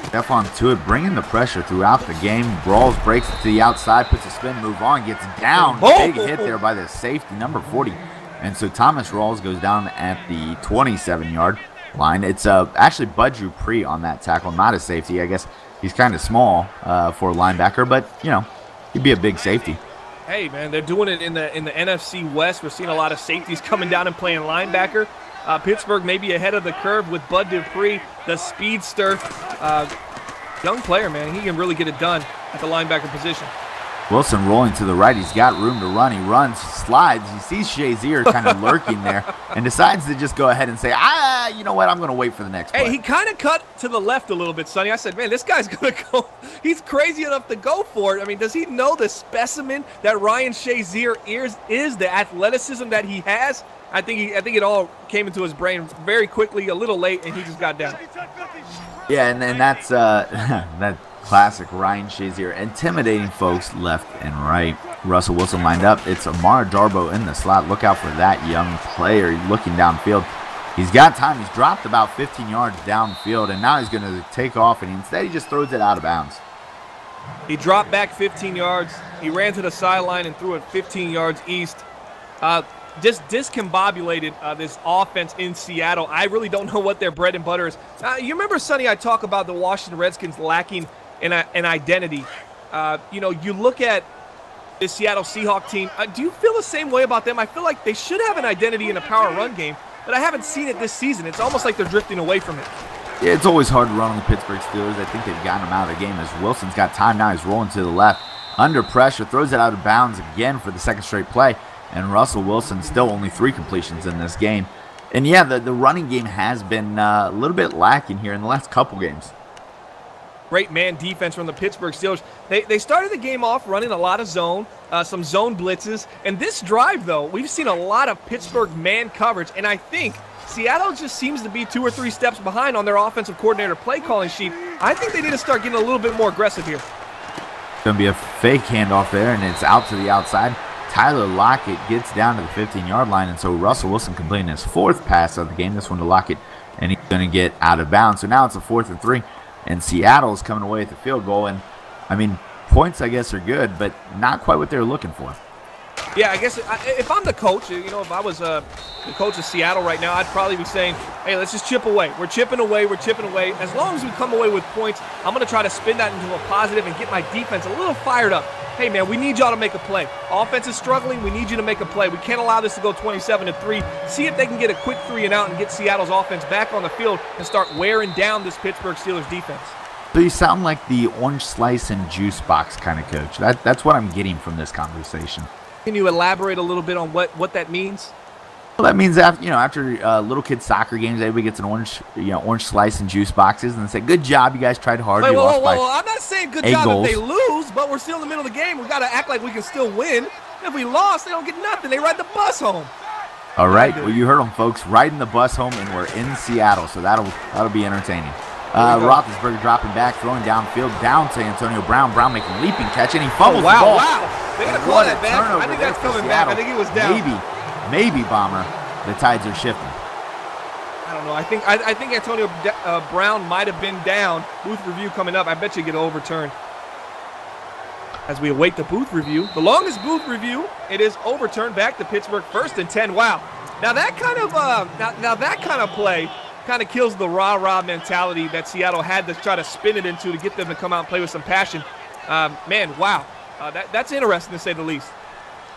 Stephon Tuitt bringing the pressure throughout the game. Brawls, breaks it to the outside, puts a spin move on, gets down. Big hit there by the safety, number 40. And so Thomas Rawls goes down at the 27-yard line. It's actually Bud Dupree on that tackle, not a safety. I guess he's kind of small for a linebacker, but, you know, he'd be a big safety. Hey, man, they're doing it in the NFC West. We're seeing a lot of safeties coming down and playing linebacker. Pittsburgh may be ahead of the curve with Bud Dupree, the speedster. Young player, man. He can really get it done at the linebacker position. Wilson rolling to the right. He's got room to run. He runs, slides. He sees Shazier kind of lurking there and decides to just go ahead and say, you know what, I'm going to wait for the next play. Hey, he kind of cut to the left a little bit, Sonny. I said, man, this guy's going to go. He's crazy enough to go for it. I mean, does he know the specimen that Ryan Shazier is, the athleticism that he has? I think it all came into his brain very quickly, a little late, and he just got down. Yeah, and that's that classic Ryan Shazier, intimidating folks left and right. Russell Wilson lined up. It's Amara Darboh in the slot. Look out for that young player. He's looking downfield. He's got time. He's dropped about 15 yards downfield, and now he's going to take off, and instead he just throws it out of bounds. He dropped back 15 yards. He ran to the sideline and threw it 15 yards east. Just discombobulated this offense in Seattle. I really don't know what their bread and butter is. You remember, Sonny, I talk about the Washington Redskins lacking an identity. You know, you look at the Seattle Seahawks team. Do you feel the same way about them? I feel like they should have an identity in a power run game, but I haven't seen it this season. It's almost like they're drifting away from it. Yeah, it's always hard to run on the Pittsburgh Steelers. I think they've gotten them out of the game as Wilson's got time now. He's rolling to the left. Under pressure, throws it out of bounds again for the second straight play. And Russell Wilson still only 3 completions in this game. And yeah, the running game has been a little bit lacking here in the last couple games. Great man defense from the Pittsburgh Steelers. They started the game off running a lot of zone, some zone blitzes. And this drive, though, we've seen a lot of Pittsburgh man coverage. And I think Seattle just seems to be 2 or 3 steps behind on their offensive coordinator play calling sheet. I think they need to start getting a little bit more aggressive here. It's going to be a fake handoff there, and it's out to the outside. Tyler Lockett gets down to the 15-yard line, and so Russell Wilson completing his 4th pass of the game. This one to Lockett, and he's going to get out of bounds. So now it's a 4th and 3, and Seattle's coming away with the field goal. And, I mean, points, I guess, are good, but not quite what they're looking for. Yeah, I guess if I'm the coach, you know, if I was the coach of Seattle right now, I'd probably be saying, hey, let's just chip away. We're chipping away. We're chipping away. As long as we come away with points, I'm going to try to spin that into a positive and get my defense a little fired up. Hey, man, we need y'all to make a play. Offense is struggling. We need you to make a play. We can't allow this to go 27-3. See if they can get a quick 3 and out and get Seattle's offense back on the field and start wearing down this Pittsburgh Steelers defense. So you sound like the orange slice and juice box kind of coach. That's what I'm getting from this conversation. Can you elaborate a little bit on what that means? Well, that means after little kids soccer games, everybody gets an orange slice and juice boxes, and they say, "Good job, you guys tried hard." Wait, whoa, I'm not saying good job goals. If they lose, but we're still in the middle of the game. We got to act like we can still win. If we lost, they don't get nothing. They ride the bus home. All right, well, you heard them, folks. Riding the bus home, and we're in Seattle, so that'll be entertaining. Roethlisberger dropping back, throwing downfield, down to Antonio Brown. Brown making a leaping catch, and he fumbles the ball. Wow. They're going to call that back. I think that's coming back. I think it was down. Maybe, Bomber. The tides are shifting. I don't know. I think Antonio Brown might have been down. Booth review coming up. I bet you get overturned. as we await the booth review. The longest booth review, it is overturned back to Pittsburgh, 1st and 10. Wow. Now that kind of that kind of play kind of kills the rah-rah mentality that Seattle had to try to spin it into to get them to come out and play with some passion. Man, wow. That's interesting to say the least.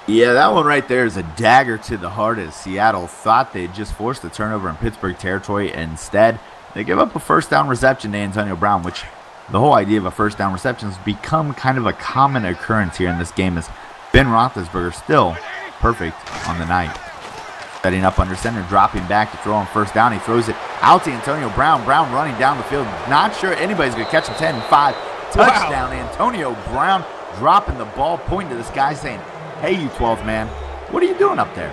Yeah, that one right there is a dagger to the heart, as Seattle thought they'd just forced a turnover in Pittsburgh territory. Instead, they give up a first down reception to Antonio Brown, which the whole idea of a first down reception has become kind of a common occurrence here in this game, as Ben Roethlisberger still perfect on the night. Setting up under center, dropping back to throw on first down. He throws it out to Antonio Brown. Brown running down the field. Not sure anybody's going to catch him. 10-5. Touchdown, wow. Antonio Brown dropping the ball, pointing to this guy saying, "Hey, you 12th man, what are you doing up there?"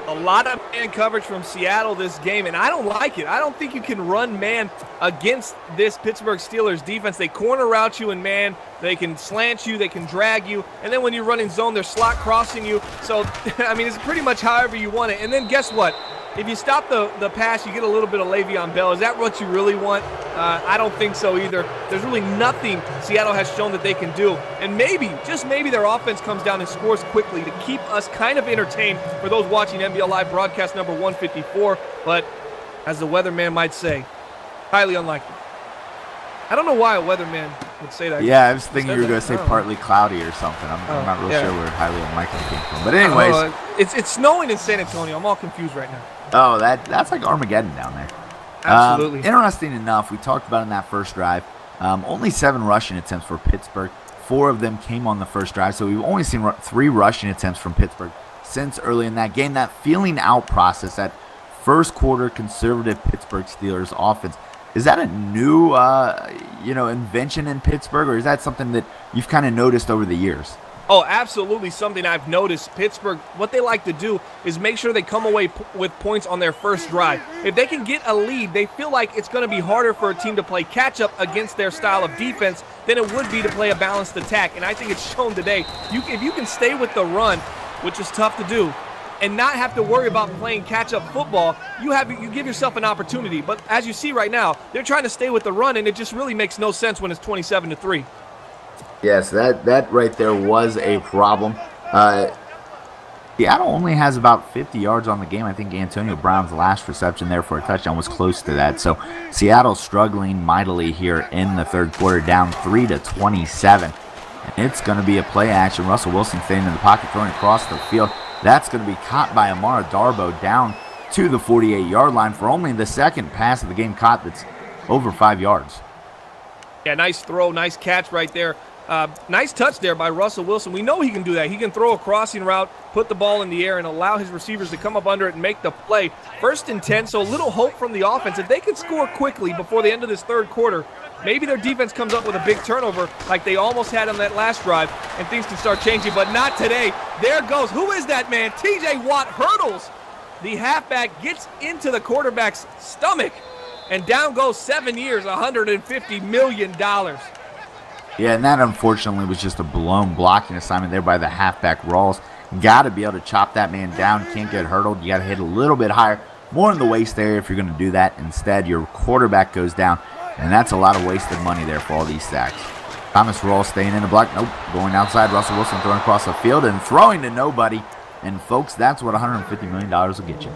A lot of man coverage from Seattle this game, and I don't like it. I don't think you can run man against this Pittsburgh Steelers defense. They corner route you in man. They can slant you. They can drag you. And then when you run in zone, they're slot crossing you. So, I mean, it's pretty much however you want it. And then guess what? If you stop the pass, you get a little bit of Le'Veon Bell. Is that what you really want? I don't think so either. There's really nothing Seattle has shown that they can do. And maybe, just maybe, their offense comes down and scores quickly to keep us kind of entertained for those watching NBL Live broadcast number 154. But as the weatherman might say, highly unlikely. I don't know why a weatherman would say that. Yeah, I was thinking you were going to say partly cloudy or something. I'm not real sure where highly unlikely came from. But anyways. It's snowing in San Antonio. I'm all confused right now. Oh, that's like Armageddon down there. Absolutely. Interesting enough, we talked about in that first drive, only 7 rushing attempts for Pittsburgh. 4 of them came on the first drive, so we've only seen 3 rushing attempts from Pittsburgh since early in that game. That feeling out process, that first quarter conservative Pittsburgh Steelers offense, is that a new invention in Pittsburgh, or is that something that you've kind of noticed over the years? Oh, absolutely something I've noticed. Pittsburgh, what they like to do is make sure they come away with points on their first drive. If they can get a lead, they feel like it's going to be harder for a team to play catch-up against their style of defense than it would be to play a balanced attack. And I think it's shown today. If you can stay with the run, which is tough to do, and not have to worry about playing catch-up football, you give yourself an opportunity. But as you see right now, they're trying to stay with the run, and it just really makes no sense when it's 27-3. Yes, that right there was a problem. Seattle only has about 50 yards on the game. I think Antonio Brown's last reception there for a touchdown was close to that. So Seattle's struggling mightily here in the third quarter, down 3-27. And it's going to be a play action. Russell Wilson staying in the pocket, throwing across the field. That's going to be caught by Amara Darboh down to the 48-yard line for only the second pass of the game caught that's over 5 yards. Yeah, nice throw, nice catch right there. Nice touch there by Russell Wilson. We know he can do that. He can throw a crossing route, put the ball in the air, and allow his receivers to come up under it and make the play. 1st and 10, so a little hope from the offense. If they can score quickly before the end of this third quarter, maybe their defense comes up with a big turnover like they almost had on that last drive, and things can start changing, but not today. There goes. Who is that man? TJ Watt hurdles. The halfback gets into the quarterback's stomach, and down goes 7 years, $150 million. Yeah, and that unfortunately was just a blown blocking assignment there by the halfback Rawls. Got to be able to chop that man down. Can't get hurdled. You got to hit a little bit higher, more in the waist area if you're going to do that. Instead, your quarterback goes down, and that's a lot of wasted money there for all these sacks. Thomas Rawls staying in the block. Nope, going outside. Russell Wilson throwing across the field and throwing to nobody. And, folks, that's what $150 million will get you.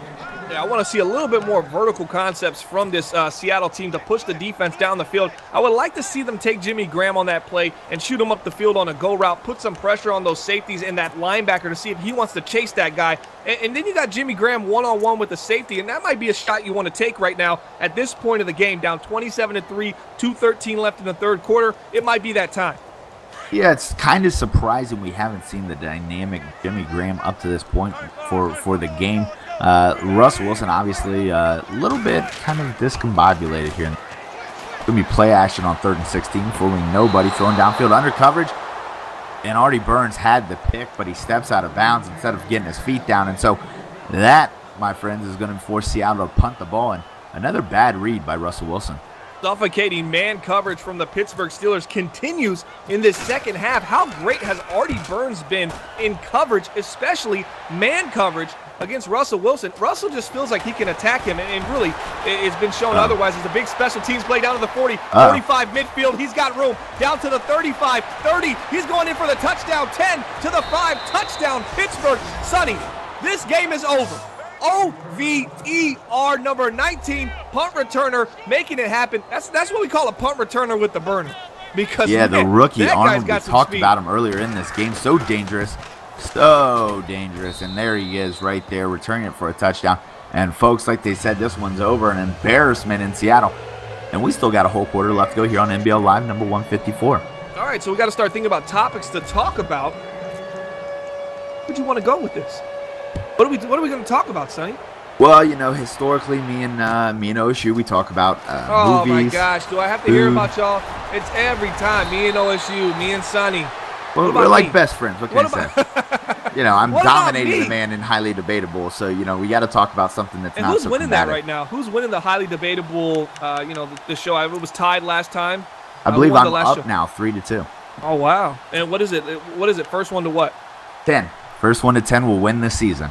Yeah, I want to see a little bit more vertical concepts from this Seattle team to push the defense down the field. I would like to see them take Jimmy Graham on that play and shoot him up the field on a go route, put some pressure on those safeties and that linebacker to see if he wants to chase that guy. And then you got Jimmy Graham one-on-one with the safety, and that might be a shot you want to take right now at this point of the game, down 27-3, 2:13 left in the third quarter. It might be that time. Yeah, it's kind of surprising we haven't seen the dynamic Jimmy Graham up to this point for the game. Russell Wilson obviously a little bit kind of discombobulated here. It's going to be play action on 3rd and 16, fooling nobody, throwing downfield under coverage. And Artie Burns had the pick, but he steps out of bounds instead of getting his feet down. And so that, my friends, is going to force Seattle to punt the ball. And another bad read by Russell Wilson. Suffocating man coverage from the Pittsburgh Steelers continues in this second half. How great has Artie Burns been in coverage, especially man coverage against Russell Wilson? Russell just feels like he can attack him, and really, it's been shown otherwise. It's a big special teams play down to the 40, 45 midfield. He's got room down to the 35, 30. He's going in for the touchdown, 10 to the 5, touchdown, Pittsburgh. Sonny, this game is over. OVER number 19, punt returner, making it happen. That's what we call a punt returner with the burner. Because yeah, the rookie Arnold, we talked speed. about him earlier in this game. So dangerous, and there he is right there, returning it for a touchdown. And folks, like they said, this one's over, an embarrassment in Seattle. And we still got a whole quarter left to go here on NBL Live number 154. All right, so we got to start thinking about topics to talk about. Where'd you want to go with this? What are we going to talk about, Sonny? Well, you know, historically, me and OSU, we talk about oh movies. My gosh, do I have to hear about y'all? It's every time. Me and OSU, me and Sonny. Well, we're like best friends. What can I say? You know, I'm dominating the man in highly debatable, so you know we got to talk about something that's not so who's winning combative. that right now? Who's winning the highly debatable? You know, the show. It was tied last time. I believe I'm up now, 3-2. Oh wow! And what is it? What is it? First one to what? 10. First one to 10 will win the season.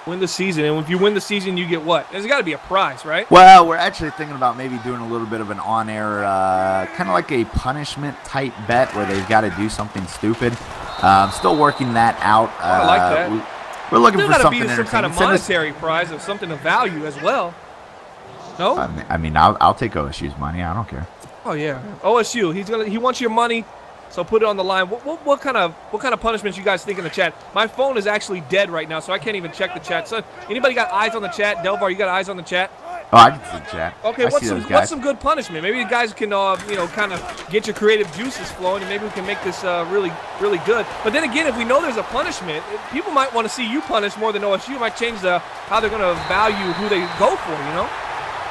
Win the season, and if you win the season, you get what? There's got to be a prize, right? Well, we're actually thinking about maybe doing a little bit of an on-air, kind of like a punishment-type bet where they've got to do something stupid. Still working that out. I like that. We're looking for something entertaining. Some kind of monetary prize or something of value as well. No? I mean, I'll take OSU's money. I don't care. Oh yeah, OSU. He wants your money. So put it on the line. What kind of punishments you guys think in the chat? My phone is actually dead right now, so I can't even check the chat. So anybody got eyes on the chat? Delvar, you got eyes on the chat? Oh, I can see the chat. Okay, what's some good punishment? Maybe you guys can you know, kind of get your creative juices flowing, and maybe we can make this really good. But then again, if we know there's a punishment, people might want to see you punish more than OSU. It might change how they're going to value who they go for. You know,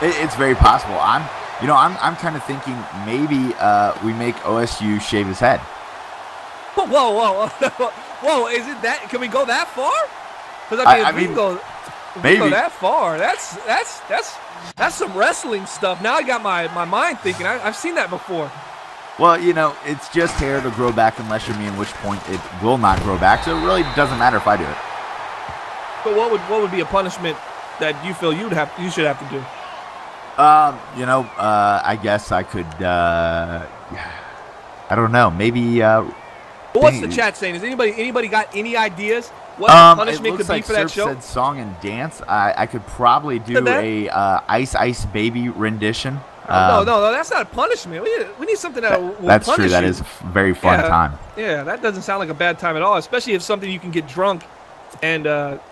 it's very possible. I'm kind of thinking maybe we make OSU shave his head. Whoa! Is it that? Can we go that far? Because I mean, if we go that far, that's some wrestling stuff. Now I got my mind thinking. I've seen that before. Well, you know, it's just hair to grow back unless you're me, in which point it will not grow back. So it really doesn't matter if I do it. But what would be a punishment that you feel you should have to do? You know, I guess I could, I don't know, maybe, what's the chat saying? Has anybody got any ideas what the punishment could be for that show? Said song and dance. I could probably do a Ice Ice Baby rendition. No, that's not a punishment. We need something that will that's punish true. That you. is a very fun time. Yeah, that doesn't sound like a bad time at all, especially if something you can get drunk and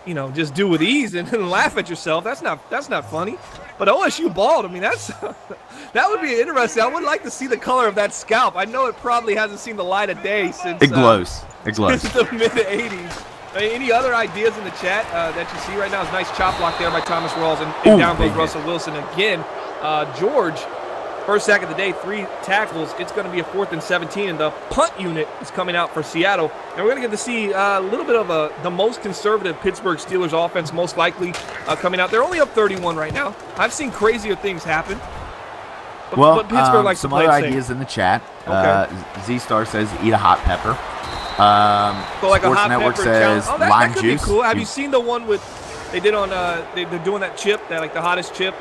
you know, just do with ease and laugh at yourself. That's not funny. But OSU bald. I mean, that would be interesting. I would like to see the color of that scalp. I know it probably hasn't seen the light of day since it glows. It glows. Since the mid '80s. Any other ideas in the chat that you see right now? Is nice chop block there by Thomas Rawls, and down goes Russell Wilson again. George, first sack of the day, 3 tackles. It's going to be a 4th and 17, and the punt unit is coming out for Seattle. And we're going to get to see a little bit of the most conservative Pittsburgh Steelers offense, most likely coming out. They're only up 31 right now. I've seen crazier things happen. But Pittsburgh likes some to play other safe. ideas in the chat. Okay. Z-Star says eat a hot pepper. So like Sports a hot Network pepper says challenge. lime that could juice. Be cool. Have you seen the one with they did on they're doing that chip, that like the hottest chip?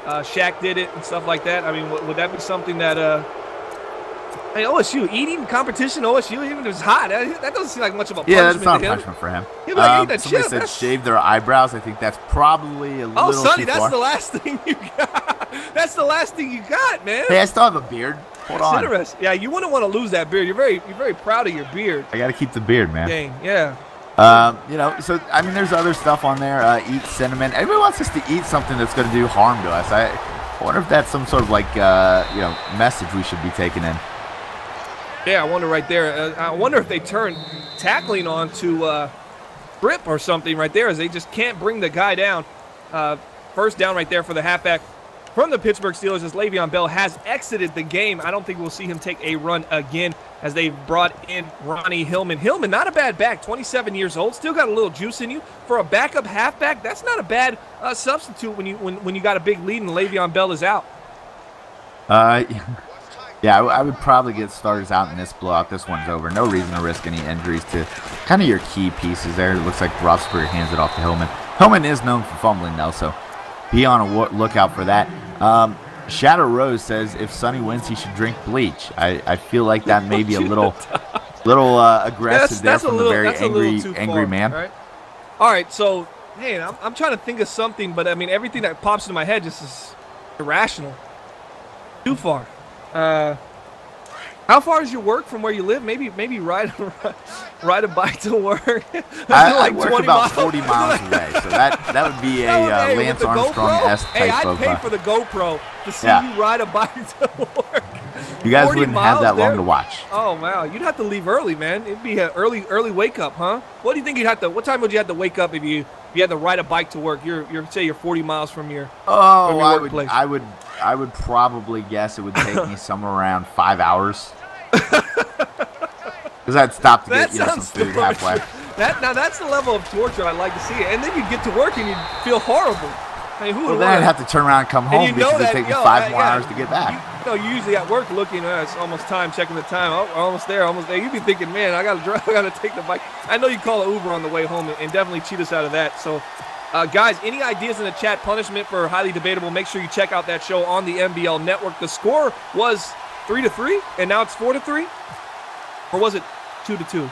Shaq did it and stuff like that. I mean, would that be something that hey, OSU eating competition? OSU, even if it's hot, that doesn't seem like much of a punishment. Yeah, that's not to a him. punishment for him. He'd be like, eat that somebody chip. said shave their eyebrows. I think that's probably a little Sonny, too far. that's the last thing you got. That's the last thing you got, man. Hey, I still have a beard. Hold That's on. interesting. Yeah, you wouldn't want to lose that beard. You're very proud of your beard. I got to keep the beard, man. Dang, yeah. You know, so I mean, there's other stuff on there. Eat cinnamon. Everybody wants us to eat something that's going to do harm to us. I wonder if that's some sort of like you know, message we should be taking in. Yeah, I wonder right there. I wonder if they turn tackling on to grip or something right there, as they just can't bring the guy down. First down right there for the halfback from the Pittsburgh Steelers, as Le'Veon Bell has exited the game. I don't think we'll see him take a run again, as they've brought in Ronnie Hillman. Hillman, not a bad back, 27 years old, still got a little juice in you. For a backup halfback, that's not a bad substitute when you got a big lead and Le'Veon Bell is out. Yeah, I would probably get starters out in this blowout. This one's over. No reason to risk any injuries to kind of your key pieces there. It looks like Roethlisberger hands it off to Hillman. Hillman is known for fumbling, though, so be on a lookout for that. Shadow Rose says if Sonny wins, he should drink bleach. I feel like that may be a little aggressive there from the very angry man. All right, so, man, I'm trying to think of something, but, I mean, everything that pops into my head just is irrational. Too far. How far is your work from where you live? Maybe ride a bike to work. I work about 40 miles away, so that would be a Lance Armstrong-esque type of. Hey, I'd pay for the GoPro to see you ride a bike to work. You guys wouldn't have that long to watch. Oh wow, you'd have to leave early, man. It'd be an early wake up, huh? What do you think you'd have to? What time would you have to wake up if you had to ride a bike to work? Say you're 40 miles from your workplace. I would probably guess it would take me somewhere around 5 hours. Because I'd stop to get some food halfway. Now that's the level of torture I'd like to see. And then you'd get to work and you'd feel horrible. I mean, then I'd have to turn around and come home because it'd take me 5 more hours to get back. You're usually at work looking, it's almost time, checking the time. Oh, almost there. You'd be thinking, man, I gotta take the bike. I know you call an Uber on the way home and definitely cheat us out of that. So, guys, any ideas in the chat? Punishment for highly debatable. Make sure you check out that show on the MBL Network. The score was 3-3, and now it's 4-3, or was it 2-2?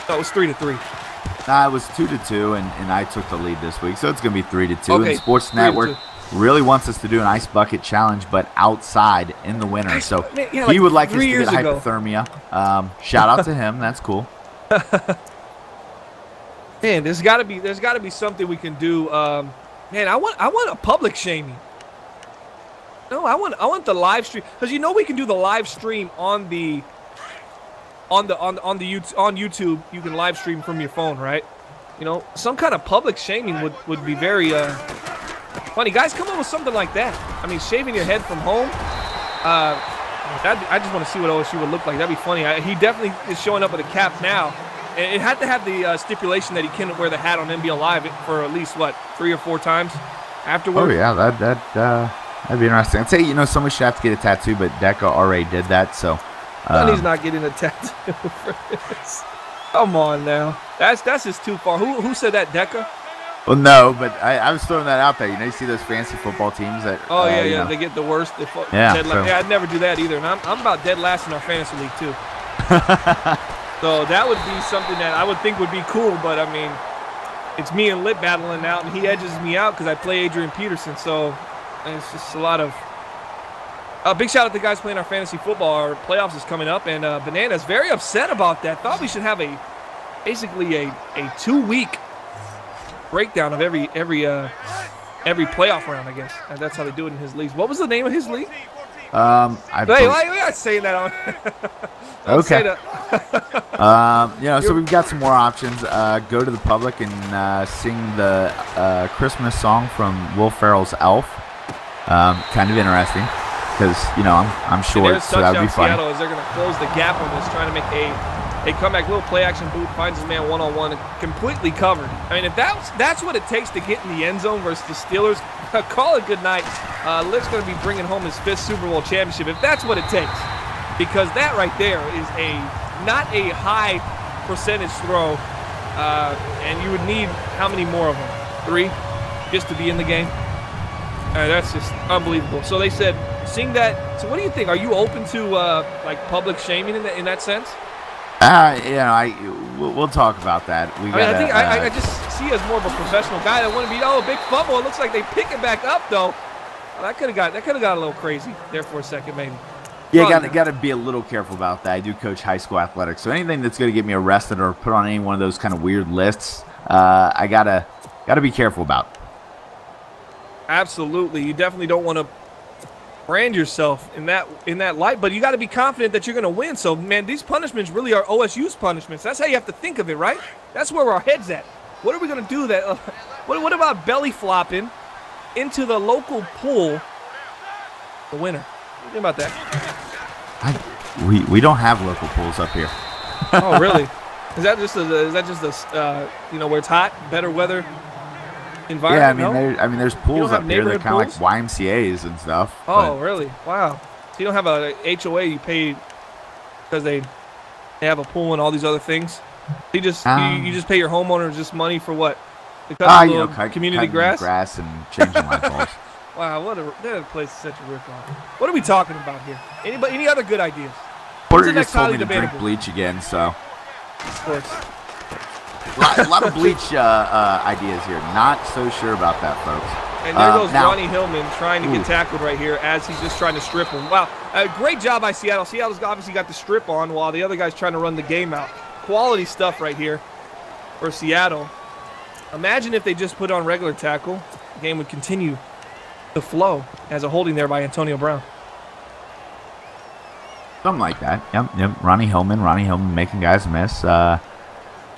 No, it was 3-3. Nah, it was 2-2, and I took the lead this week, so it's gonna be 3-2. Okay, and Sports Network really wants us to do an ice bucket challenge, but outside in the winter. So he would like us to get hypothermia. Shout out to him. That's cool. Man, there's got to be something we can do. Man, I want a public shaming. No, I want the live stream, because we can do the live stream on YouTube. You can live stream from your phone, right? Some kind of public shaming would be very funny. Guys, come up with something like that. I mean, shaving your head from home. I just want to see what OSU would look like. That'd be funny. He definitely is showing up with a cap now. And it had to have the stipulation that he can't wear the hat on NBL Live for at least, 3 or 4 times afterwards. Oh, yeah, that'd be interesting. I'd say, somebody should have to get a tattoo, but Deca already did that, so. He's not getting a tattoo for this. Come on now. That's just too far. Who said that, Deca? Well, no, but I was throwing that out there. You see those fancy football teams that. Oh, yeah, they get the worst. I'd never do that either. And I'm about dead last in our fantasy league, too. So that would be something that I would think would be cool, but I mean, it's me and Lit battling out, and he edges me out because I play Adrian Peterson. So it's just a lot of. Big shout out to the guys playing our fantasy football. Our playoffs is coming up, and Banana's very upset about that. Thought we should have basically a 2-week breakdown of every playoff round, I guess. And that's how they do it in his leagues. What was the name of his league? Why are you saying that on? Okay. So we've got some more options. Go to the public and sing the Christmas song from Will Ferrell's Elf. Kind of interesting because I'm short, so that would be fun. Seattle as they're going to close the gap on this, trying to make a comeback. Little play action boot, finds his man one-on-one, completely covered. I mean, if that's what it takes to get in the end zone versus the Steelers, call it good night. Liv's going to be bringing home his 5th Super Bowl championship if that's what it takes. Because that right there is not a high percentage throw, and you would need how many more of them? 3, just to be in the game. That's just unbelievable. So they said, sing that. So what do you think? Are you open to public shaming in that sense? We'll talk about that. I just see as more of a professional guy that want to be big fumble. It looks like they pick it back up though. That could have got a little crazy there for a second maybe. Yeah, got to be a little careful about that. I do coach high school athletics, so anything that's going to get me arrested or put on any one of those kind of weird lists, I gotta be careful about. Absolutely, you definitely don't want to brand yourself in that light, but you got to be confident that you're going to win. So, man, these punishments really are OSU's punishments. That's how you have to think of it, right? That's where our head's at. What are we going to do? What about belly flopping into the local pool? The winner. What do you think about that? We don't have local pools up here. Oh, really? Is that just where it's hot, better weather environment? Yeah, I mean, there's pools up here that kind of like pools? YMCA's and stuff. Oh, really? Wow. So you don't have a HOA you pay because they have a pool and all these other things? You just pay your homeowners just money for what? To cut a little community grass and changing light bulbs. Wow, that place is such a rip-off. What are we talking about here? Any other good ideas? Porter just told me to drink bleach again, so. Of course. A lot of bleach ideas here. Not so sure about that, folks. And there goes Ronnie Hillman trying to get tackled right here as he's just trying to strip him. Wow, great job by Seattle. Seattle's obviously got the strip on while the other guy's trying to run the game out. Quality stuff right here for Seattle. Imagine if they just put on regular tackle. The game would continue to flow as a holding there by Antonio Brown. Something like that. Yep. Ronnie Hillman making guys miss.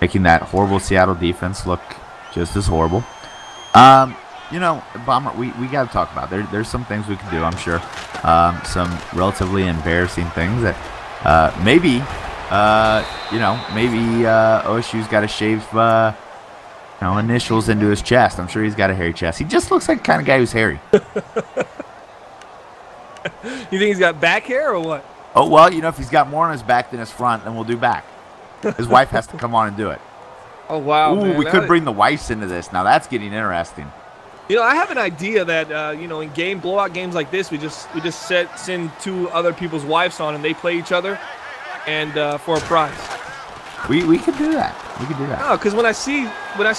Making that horrible Seattle defense look just as horrible. You know, Bomber, we got to talk about it. There's some things we can do, I'm sure. Some relatively embarrassing things that maybe OSU's got to shave initials into his chest. I'm sure he's got a hairy chest. He just looks like the kind of guy who's hairy. You think he's got back hair or what? Oh, well, if he's got more on his back than his front, then we'll do back. His wife has to come on and do it. Oh, wow, Ooh, man. we could bring the wives into this. Now that's getting interesting. I have an idea that in blowout games like this, we just send two other people's wives on and they play each other, and for a prize. We could do that. No, because when I see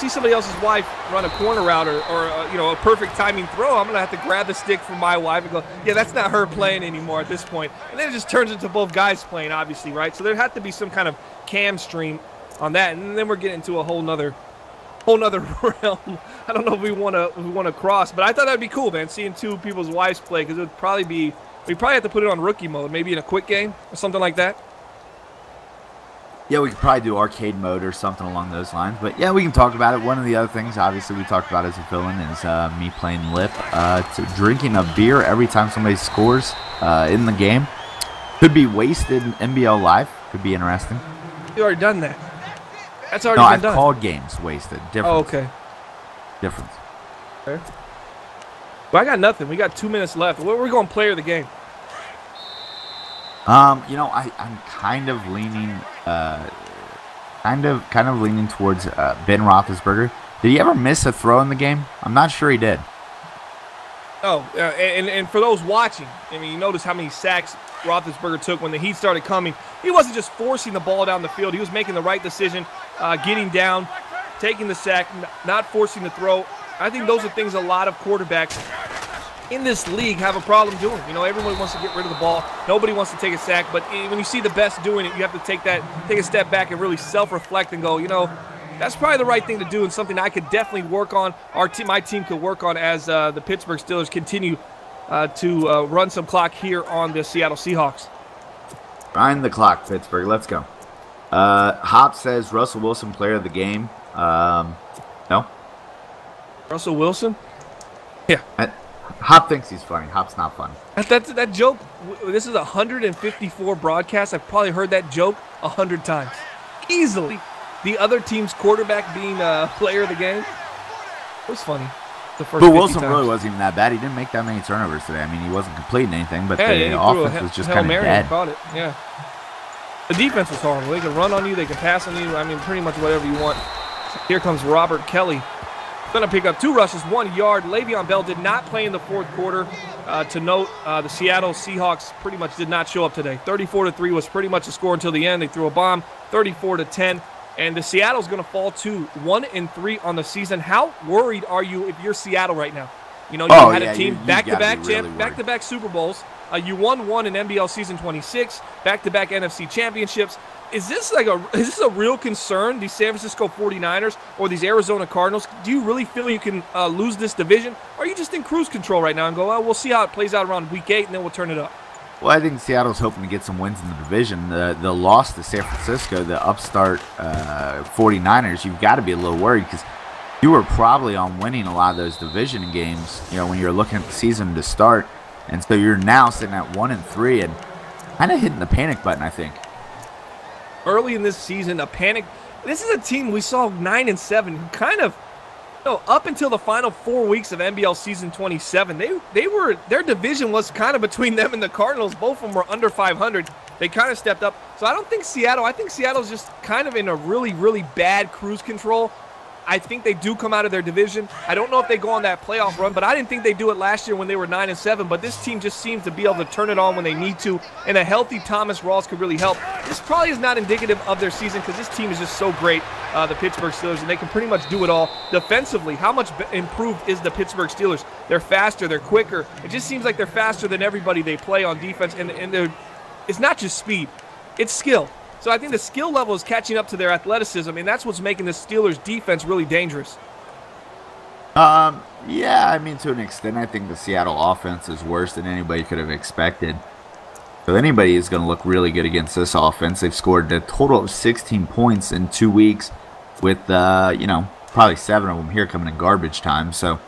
somebody else's wife run a corner route or a perfect timing throw, I'm gonna have to grab the stick from my wife and go, yeah, that's not her playing anymore at this point. And then it just turns into both guys playing, obviously, right? So there had to be some kind of cam stream on that, and then we're getting into a whole nother realm. I don't know if we want to cross, but I thought that'd be cool, man, seeing two people's wives play, because we'd probably have to put it on rookie mode, maybe in a quick game or something like that. Yeah, we could probably do arcade mode or something along those lines. But yeah, we can talk about it. One of the other things, obviously, we talked about as a fill-in is me playing lip. Drinking a beer every time somebody scores in the game. Could be wasted in NBL Live. Could be interesting. You already done that. That's already been done. I've called games wasted. Difference. Oh, okay. Difference. Okay. Well, I got nothing. We got 2 minutes left. Where are we going, player of the game? I'm kind of leaning, towards Ben Roethlisberger. Did he ever miss a throw in the game? I'm not sure he did. Oh, and for those watching, I mean, you notice how many sacks Roethlisberger took when the heat started coming. He wasn't just forcing the ball down the field. He was making the right decision, getting down, taking the sack, not forcing the throw. I think those are things a lot of quarterbacks in this league have a problem doing. Everyone wants to get rid of the ball. Nobody wants to take a sack, but when you see the best doing it, you have to take a step back and really self-reflect and go, that's probably the right thing to do and something I could definitely work on. My team could work on as the Pittsburgh Steelers continue to run some clock here on the Seattle Seahawks. Grind the clock, Pittsburgh. Let's go. Hop says Russell Wilson, player of the game. No. Russell Wilson? Yeah. Hop thinks he's funny. Hop's not funny. That joke, this is 154 broadcasts. I've probably heard that joke 100 times. Easily. The other team's quarterback being a player of the game. It was funny. But Wilson really wasn't even that bad. He didn't make that many turnovers today. I mean, he wasn't completing anything, but the offense was just kind of dead. Caught it. Yeah. The defense was horrible. They can run on you. They can pass on you. I mean, pretty much whatever you want. Here comes Robert Kelly. Going to pick up 2 rushes, 1 yard. Le'Veon Bell did not play in the fourth quarter. To note, the Seattle Seahawks pretty much did not show up today. 34-3 was pretty much the score until the end. They threw a bomb, 34-10. And the Seattle's going to fall to 1-3 on the season. How worried are you if you're Seattle right now? You had a team back-to-back Super Bowls. You won one in NBL season 26, back-to-back NFC championships. Is this a real concern, these San Francisco 49ers or these Arizona Cardinals? Do you really feel you can lose this division? Or are you just in cruise control right now and go, we'll see how it plays out around week 8 and then we'll turn it up? Well, I think Seattle's hoping to get some wins in the division. The loss to San Francisco, the upstart 49ers, you've got to be a little worried because you were probably on winning a lot of those division games, when you're looking at the season to start. And so you're now sitting at 1-3 and kind of hitting the panic button, I think. Early in this season, a panic. This is a team we saw 9-7 who kind of No, up until the final 4 weeks of NBL season 27, their division was kind of between them and the Cardinals. Both of them were under 500. They kind of stepped up. So I think Seattle's just kind of in a really, really bad cruise control. I think they do come out of their division. I don't know if they go on that playoff run, but I didn't think they'd do it last year when they were 9-7. But this team just seems to be able to turn it on when they need to, and a healthy Thomas Rawls could really help. This probably is not indicative of their season because this team is just so great, the Pittsburgh Steelers, and they can pretty much do it all. Defensively, how much improved is the Pittsburgh Steelers? They're faster, they're quicker. It just seems like they're faster than everybody they play on defense, and it's not just speed, it's skill. So I think the skill level is catching up to their athleticism, and that's what's making the Steelers' defense really dangerous. Yeah, I mean, to an extent, I think the Seattle offense is worse than anybody could have expected. So anybody is going to look really good against this offense. They've scored a total of 16 points in 2 weeks with, you know, probably 7 of them here coming in garbage time. So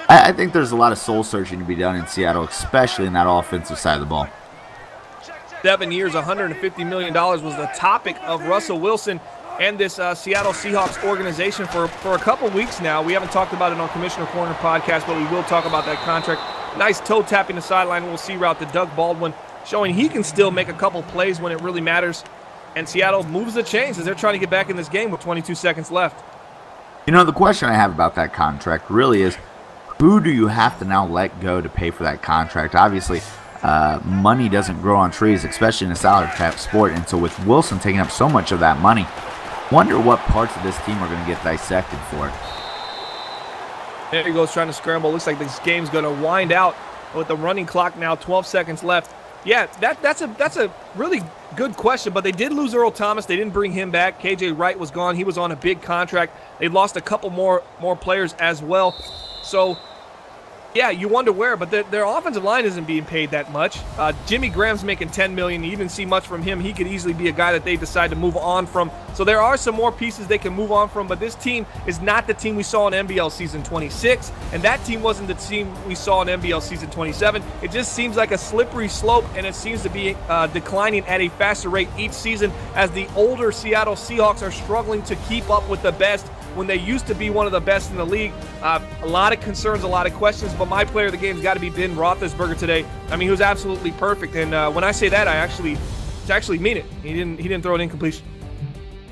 I think there's a lot of soul searching to be done in Seattle, especially in that offensive side of the ball. 7 years, $150 million was the topic of Russell Wilson and this Seattle Seahawks organization for a couple weeks now. We haven't talked about it on Commissioner Corner podcast, but we will talk about that contract. Nice toe tapping the sideline. We'll see route to Doug Baldwin, showing he can still make a couple plays when it really matters. And Seattle moves the chains as they're trying to get back in this game with 22 seconds left. You know, the question I have about that contract really is, who do you have to now let go to pay for that contract? Obviously, money doesn't grow on trees, especially in a salary cap sport. And so with Wilson taking up so much of that money, wonder what parts of this team are going to get dissected for it. There he goes trying to scramble. Looks like this game's going to wind out with the running clock now, 12 seconds left. Yeah, that's a really good question, but they did lose Earl Thomas. They didn't bring him back. KJ Wright was gone. He was on a big contract. They lost a couple more players as well. So yeah, you wonder where, but their offensive line isn't being paid that much. Jimmy Graham's making $10 million. You didn't see much from him. He could easily be a guy that they decide to move on from. So there are some more pieces they can move on from, but this team is not the team we saw in NBL season 26, and that team wasn't the team we saw in NBL season 27. It just seems like a slippery slope, and it seems to be declining at a faster rate each season as the older Seattle Seahawks are struggling to keep up with the best when they used to be one of the best in the league. A lot of concerns, a lot of questions, but my player of the game's got to be Ben Roethlisberger today. I mean, he was absolutely perfect, and when I say that, I actually mean it. He didn't throw an incompletion.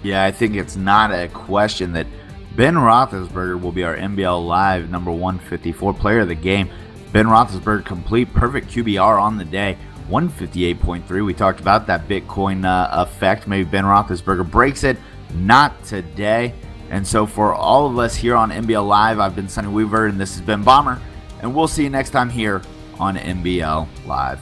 Yeah, I think it's not a question that Ben Roethlisberger will be our NBL Live number 154 player of the game. Ben Roethlisberger complete, perfect QBR on the day, 158.3. We talked about that Bitcoin effect. Maybe Ben Roethlisberger breaks it. Not today. And so for all of us here on NBL Live, I've been Sonny Weaver, and this has been Bomber. And we'll see you next time here on NBL Live.